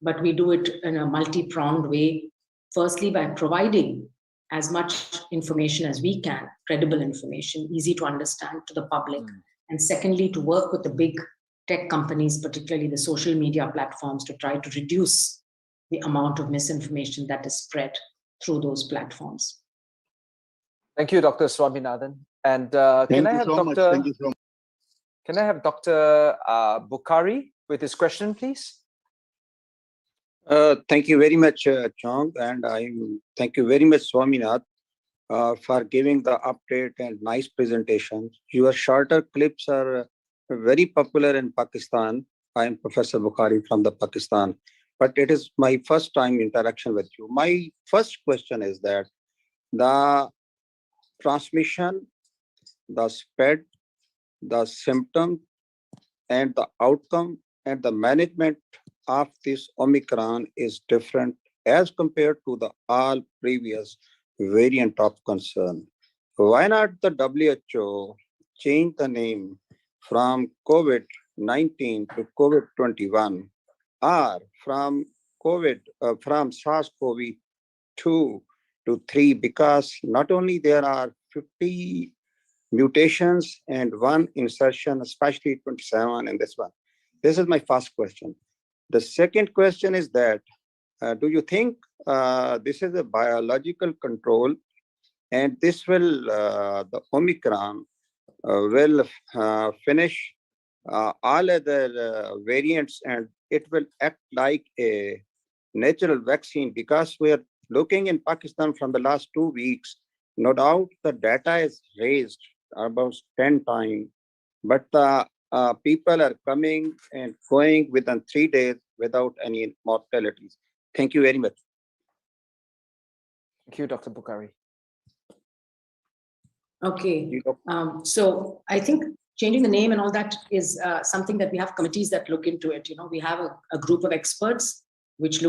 but we do it in a multi-pronged way. Firstly, by providing as much information as we can, credible information, easy to understand to the public. And secondly, to work with the big tech companies, particularly the social media platforms, to try to reduce the amount of misinformation that is spread through those platforms. Thank you, Dr. Swaminathan. And can I have Dr. Bukhari with his question, please? Thank you very much, Chong, and thank you very much, Swaminath, for giving the update and nice presentation. Your shorter clips are very popular in Pakistan. I am Professor Bukhari from the Pakistan, but it is my first time interaction with you. My first question is that the transmission, the spread, the symptom, and the outcome and the management of this Omicron is different as compared to the all previous variant of concern. Why not the WHO change the name from COVID-19 to COVID-21, or from SARS-CoV-2 to 3, because not only there are 50 mutations and one insertion, especially 27 in this one. This is my first question. The second question is that, do you think this is a biological control, and this will, the Omicron will finish all other variants, and it will act like a natural vaccine? Because we are looking in Pakistan from the last 2 weeks, no doubt the data is raised about 10 times, but people are coming and going within 3 days without any mortalities. Thank you very much. Thank you, Dr. Bukhari. Okay, so I think changing the name and all that is something that we have committees that look into it. You know, we have a group of experts which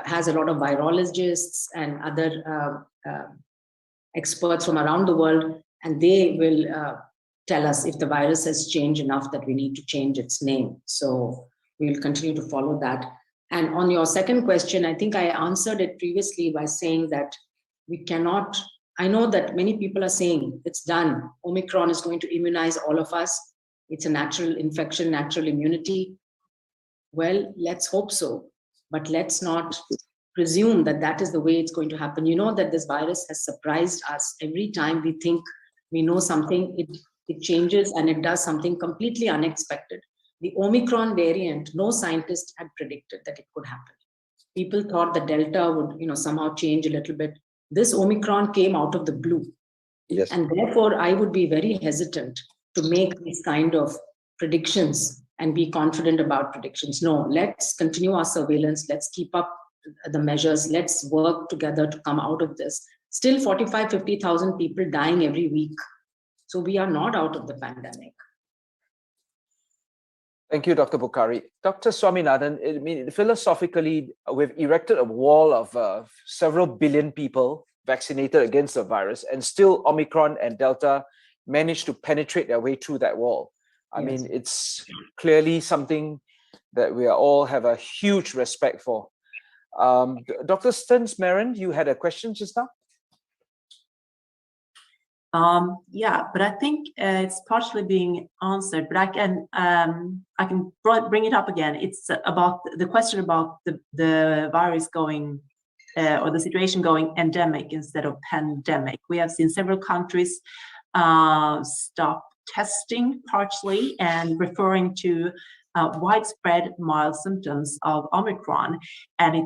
has a lot of virologists and other experts from around the world, and they will tell us if the virus has changed enough that we need to change its name. So we will continue to follow that. And on your second question, I think I answered it previously by saying that we cannot, I know that many people are saying it's done. Omicron is going to immunize all of us. It's a natural infection, natural immunity. Well, let's hope so, but let's not presume that that is the way it's going to happen. You know that this virus has surprised us. Every time we think we know something, it changes and it does something completely unexpected. The Omicron variant, no scientist had predicted that it could happen. People thought the Delta would, somehow change a little bit. This Omicron came out of the blue. Yes. And therefore, I would be very hesitant to make these kind of predictions and be confident about predictions. No, let's continue our surveillance. Let's keep up the measures. Let's work together to come out of this. Still 45, 50,000 people dying every week. So we are not out of the pandemic. Thank you, Dr. Bukhari. Dr. Swaminathan, I mean, philosophically, we've erected a wall of several billion people vaccinated against the virus, and still Omicron and Delta managed to penetrate their way through that wall. I mean, it's clearly something that we all have a huge respect for. Dr. Stensmeren, you had a question just now? Yeah, but I think it's partially being answered, but I can bring it up again. It's about the question about the virus going, or the situation going endemic instead of pandemic. We have seen several countries stop testing partially and referring to widespread mild symptoms of Omicron, and it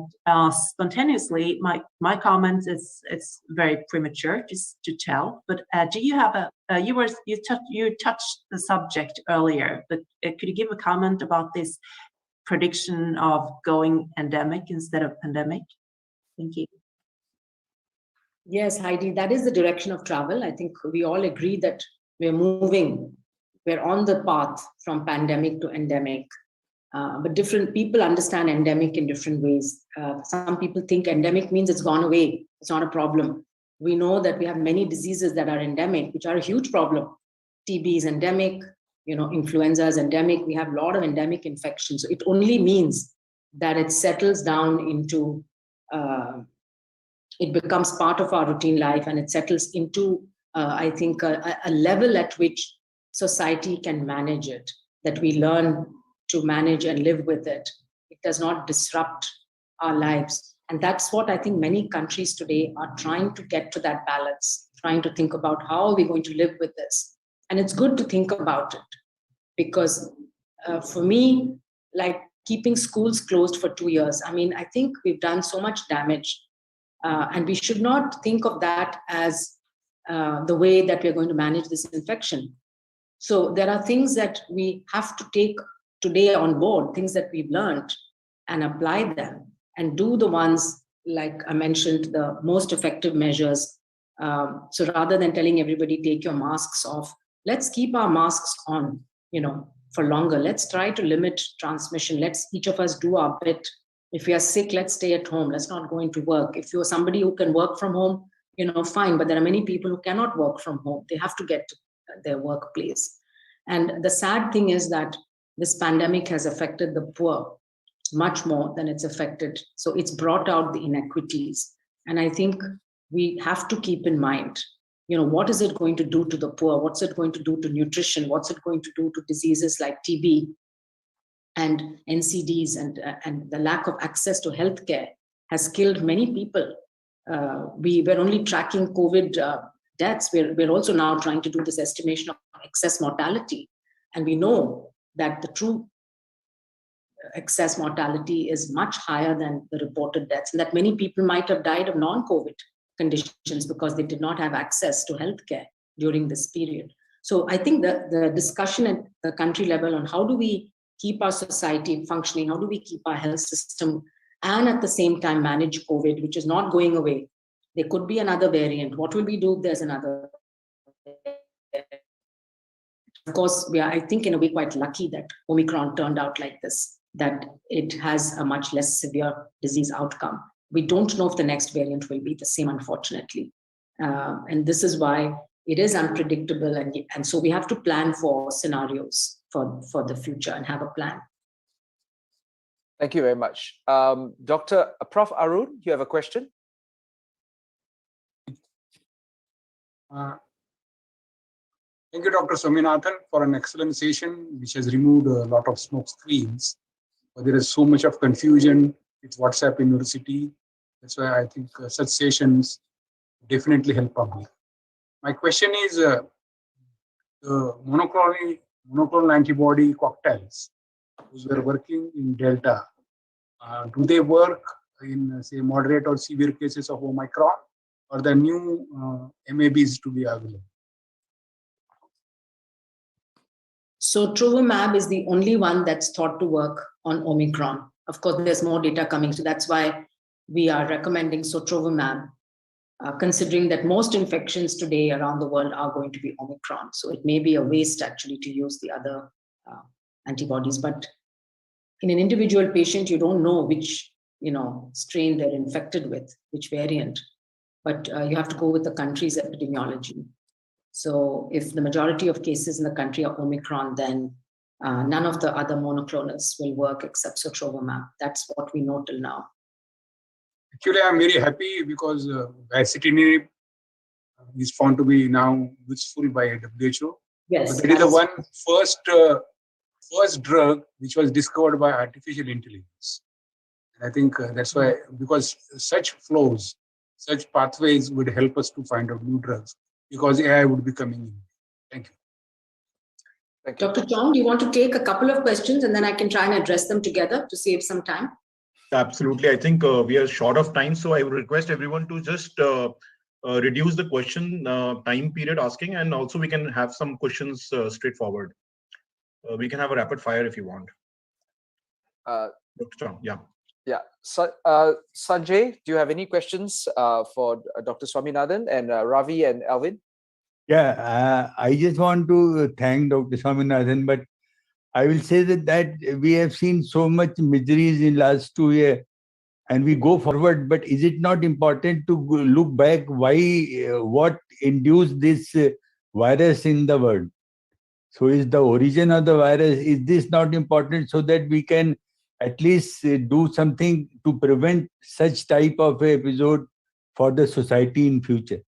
spontaneously, my comment is it's very premature just to tell. But do you have you touched the subject earlier, but could you give a comment about this prediction of going endemic instead of pandemic? Thank you. Yes, Heidi, that is the direction of travel. I think we all agree that we're on the path from pandemic to endemic. But different people understand endemic in different ways. Some people think endemic means it's gone away. It's not a problem. We know that we have many diseases that are endemic, which are a huge problem. TB is endemic, influenza is endemic. We have a lot of endemic infections. So it only means that it settles down into, it becomes part of our routine life, and it settles into, I think, a level at which society can manage it, that we learn to manage and live with it. It does not disrupt our lives. And that's what I think many countries today are trying to get to, that balance, trying to think about how are we going to live with this. And it's good to think about it, because for me, like keeping schools closed for 2 years, I mean, I think we've done so much damage, and we should not think of that as the way that we're going to manage this infection. So there are things that we have to take today on board, things that we've learned, and apply them, and do the ones, like I mentioned, the most effective measures. So rather than telling everybody, take your masks off, let's keep our masks on, for longer. Let's try to limit transmission. Let's each of us do our bit. If we are sick, let's stay at home. Let's not go into work. If you're somebody who can work from home, fine. But there are many people who cannot work from home. They have to get to their workplace. And the sad thing is that this pandemic has affected the poor much more than it's affected. So it's brought out the inequities. And I think we have to keep in mind, what is it going to do to the poor? What's it going to do to nutrition? What's it going to do to diseases like TB and NCDs? And the lack of access to healthcare has killed many people. We were only tracking COVID deaths. We're also now trying to do this estimation of excess mortality. And we know that the true excess mortality is much higher than the reported deaths, and that many people might have died of non-COVID conditions because they did not have access to healthcare during this period. So I think the discussion at the country level on how do we keep our society functioning, how do we keep our health system, and at the same time manage COVID, which is not going away. There could be another variant. What will we do if there's another variant? Of course, we are, I think, in a way quite lucky that Omicron turned out like this, that it has a much less severe disease outcome. We don't know if the next variant will be the same, unfortunately. And this is why it is unpredictable. And so we have to plan for scenarios for the future and have a plan. Thank you very much. Prof. Arun, you have a question? Thank you, Dr. Swaminathan, for an excellent session, which has removed a lot of smoke screens. But there is so much of confusion with WhatsApp University. That's why I think such sessions definitely help public. My question is, the monoclonal antibody cocktails, those were working in Delta, do they work in, say, moderate or severe cases of Omicron, or the new MABs to be available? So Trovimab is the only one that's thought to work on Omicron. Of course, there's more data coming, so that's why we are recommending Trovimab, considering that most infections today around the world are going to be Omicron. So it may be a waste actually to use the other antibodies. But in an individual patient, you don't know which strain they're infected with, which variant. But you have to go with the country's epidemiology. So if the majority of cases in the country are Omicron, then none of the other monoclonals will work except Trovimab. That's what we know till now. Actually, I'm very happy because Vaccination is found to be now useful by WHO. Yes. But it is the one first drug which was discovered by artificial intelligence. And I think that's why, because such flows, such pathways would help us to find out new drugs, because AI would be coming in. Thank you. Thank you. Dr. Chong, do you want to take a couple of questions and then I can try and address them together to save some time? Absolutely. I think we are short of time, so I would request everyone to just reduce the question time period asking, and also we can have some questions straightforward. We can have a rapid fire if you want. Dr. Chong, yeah. Yeah. So, Sanjay, do you have any questions for Dr. Swaminathan and Ravi and Alvin? Yeah, I just want to thank Dr. Swaminathan, but I will say that we have seen so much miseries in last 2 years, and we go forward. But is it not important to look back? Why, what induced this virus in the world? So, is the origin of the virus? Is this not important so that we can at least do something to prevent such type of episode for the society in future?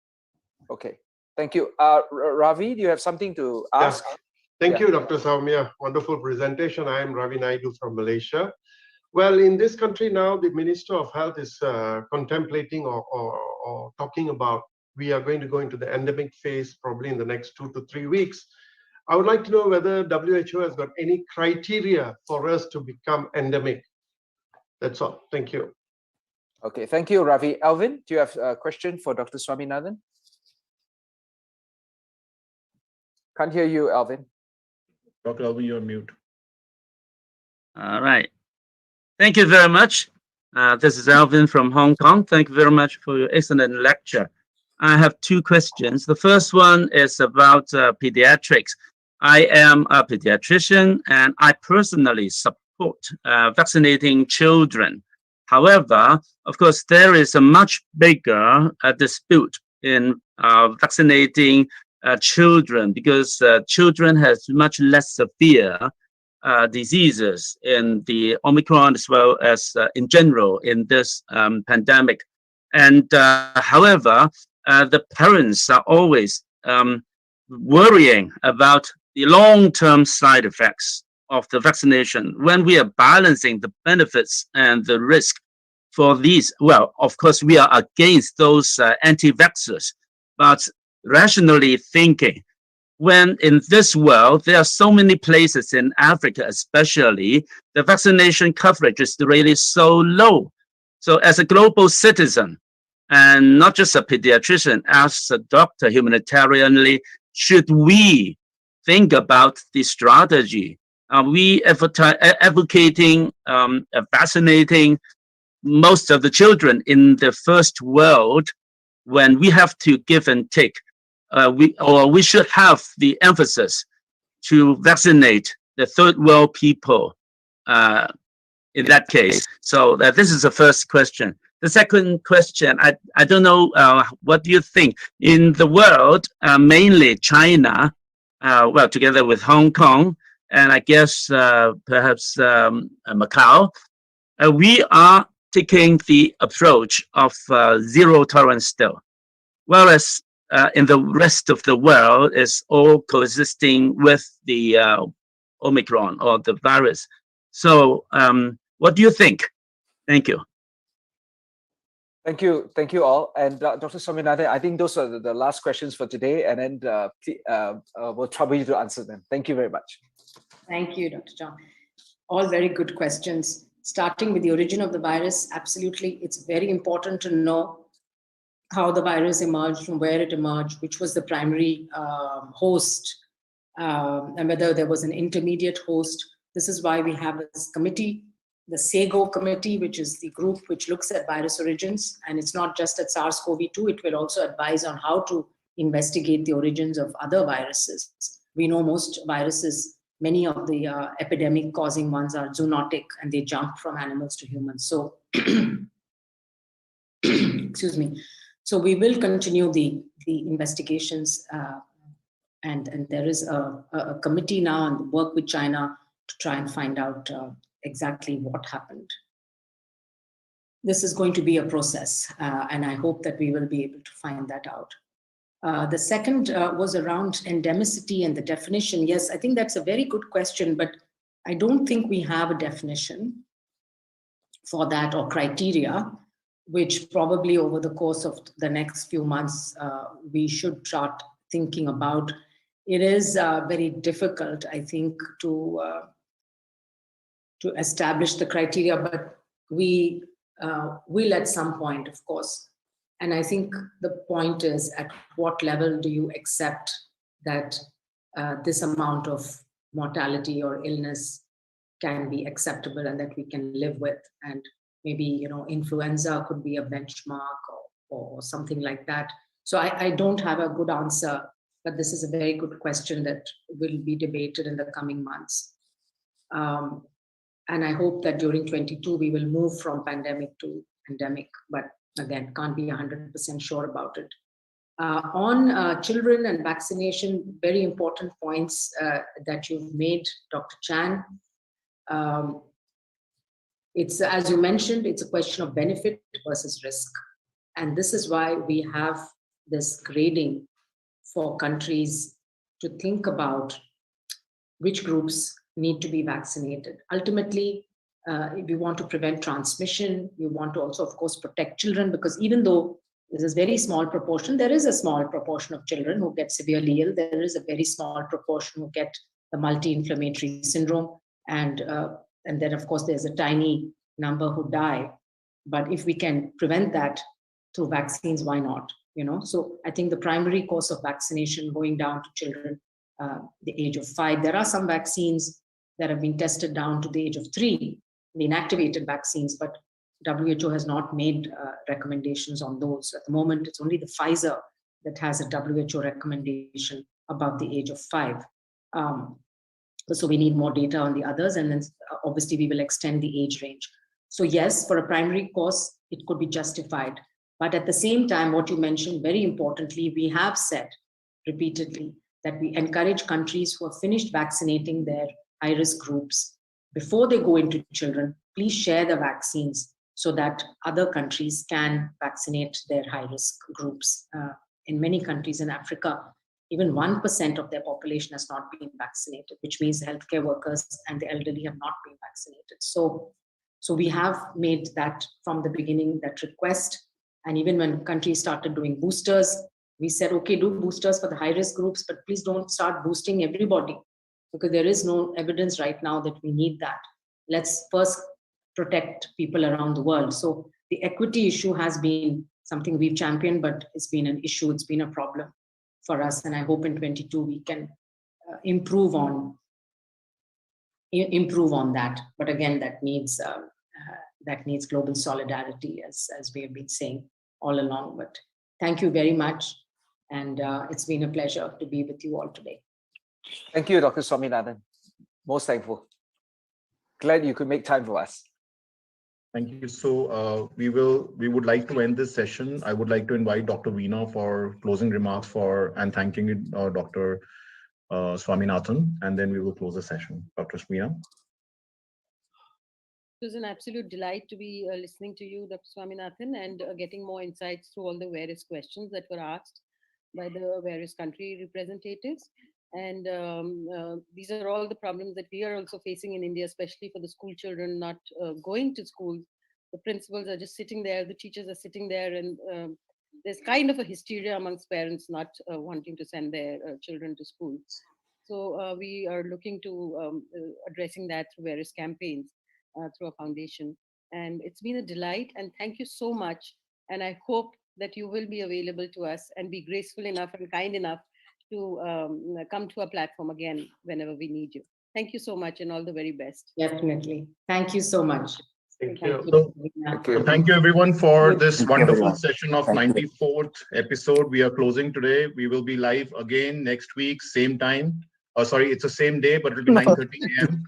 Okay. Thank you. Ravi, do you have something to ask? Thank you, Dr. Soumya. Wonderful presentation. I am Ravi Naidu from Malaysia. Well, in this country now, the Minister of Health is contemplating or talking about we are going to go into the endemic phase probably in the next 2 to 3 weeks. I would like to know whether WHO has got any criteria for us to become endemic. That's all. Thank you. Okay, thank you, Ravi. Alvin, do you have a question for Dr. Swaminathan? Can't hear you, Alvin. Dr. Alvin, you're on mute. All right. Thank you very much. This is Alvin from Hong Kong. Thank you very much for your excellent lecture. I have 2 questions. The first one is about pediatrics. I am a pediatrician and I personally support vaccinating children. However, of course, there is a much bigger dispute in vaccinating children because children has much less severe diseases in the Omicron as well as in general in this pandemic. And however, the parents are always worrying about the long-term side effects of the vaccination when we are balancing the benefits and the risk for these. Well, of course, we are against those anti-vaxxers, but rationally thinking, when in this world, there are so many places in Africa, especially, the vaccination coverage is really so low. So as a global citizen, and not just a pediatrician, as a doctor, humanitarianly, should we think about the strategy? Are we advocating vaccinating most of the children in the first world when we have to give and take? We should have the emphasis to vaccinate the third world people in that case. So this is the first question. The second question, I don't know, what do you think? In the world, mainly China, well, together with Hong Kong, and I guess perhaps Macau, we are taking the approach of zero tolerance still. Whereas in the rest of the world is all coexisting with the Omicron or the virus. So what do you think? Thank you. Thank you all. And Dr. Swaminathan, I think those are the last questions for today, and then we'll trouble you to answer them. Thank you very much. Thank you, Dr. John. All very good questions. Starting with the origin of the virus, absolutely, it's very important to know how the virus emerged, from where it emerged, which was the primary host, and whether there was an intermediate host. This is why we have this committee, the SAGO committee, which is the group which looks at virus origins. And it's not just at SARS-CoV-2, it will also advise on how to investigate the origins of other viruses. We know most viruses, many of the epidemic causing ones are zoonotic and they jump from animals to humans. So, excuse me. So we will continue the investigations, and there is a committee now and work with China to try and find out exactly what happened. This is going to be a process, and I hope that we will be able to find that out. The second was around endemicity and the definition. Yes, I think that's a very good question, but I don't think we have a definition for that or criteria, which probably over the course of the next few months, we should start thinking about. It is very difficult, I think, to establish the criteria, but we will at some point, of course. And I think the point is, at what level do you accept that this amount of mortality or illness can be acceptable and that we can live with? And maybe, influenza could be a benchmark or something like that. So I don't have a good answer, but this is a very good question that will be debated in the coming months. And I hope that during 22, we will move from pandemic to endemic, but again, can't be 100% sure about it. On children and vaccination, very important points that you've made, Dr. Chan. It's, as you mentioned, it's a question of benefit versus risk. And this is why we have this grading for countries to think about which groups need to be vaccinated. Ultimately, if you want to prevent transmission, you want to also, of course, protect children, because even though this is a very small proportion, there is a small proportion of children who get severely ill. There is a very small proportion who get the multi-inflammatory syndrome. And then, of course, there's a tiny number who die. But if we can prevent that through vaccines, why not? So I think the primary course of vaccination going down to children, the age of 5. There are some vaccines that have been tested down to the age of 3, the inactivated vaccines, but WHO has not made recommendations on those. At the moment, it's only the Pfizer that has a WHO recommendation above the age of 5. So we need more data on the others, and then obviously we will extend the age range. So yes, for a primary course, it could be justified. But at the same time, what you mentioned, very importantly, we have said repeatedly that we encourage countries who have finished vaccinating their high-risk groups before they go into children, please share the vaccines so that other countries can vaccinate their high-risk groups. In many countries in Africa, even 1% of their population has not been vaccinated, which means healthcare workers and the elderly have not been vaccinated. So we have made that from the beginning, that request. And even when countries started doing boosters, we said, okay, do boosters for the high-risk groups, but please don't start boosting everybody, because there is no evidence right now that we need that. Let's first protect people around the world. So the equity issue has been something we've championed, but it's been an issue, it's been a problem for us. And I hope in 22 we can improve on that. But again, that needs global solidarity, as we have been saying all along. But thank you very much. And it's been a pleasure to be with you all today. Thank you, Dr. Swaminathan. Most thankful. Glad you could make time for us. Thank you. So we would like to end this session. I would like to invite Dr. Veena for closing remarks and thanking Dr. Swaminathan, and then we will close the session. Dr. Veena. It was an absolute delight to be listening to you, Dr. Swaminathan, and getting more insights through all the various questions that were asked by the various country representatives. And these are all the problems that we are also facing in India, especially for the school children not going to school. The principals are just sitting there, the teachers are sitting there, and there's kind of a hysteria amongst parents not wanting to send their children to school. So we are looking to addressing that through various campaigns through a foundation. And it's been a delight, and thank you so much. And I hope that you will be available to us and be graceful enough and kind enough to come to our platform again whenever we need you. Thank you so much, and all the very best. Definitely. Thank you so much. Thank you. Thank you, everyone, for this wonderful session of 94th episode. We are closing today. We will be live again next week, same time. Sorry, it's the same day, but it will be 9:30 a.m.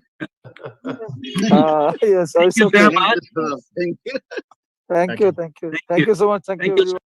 Yes, Thank you very much. Thank you so much. Thank you.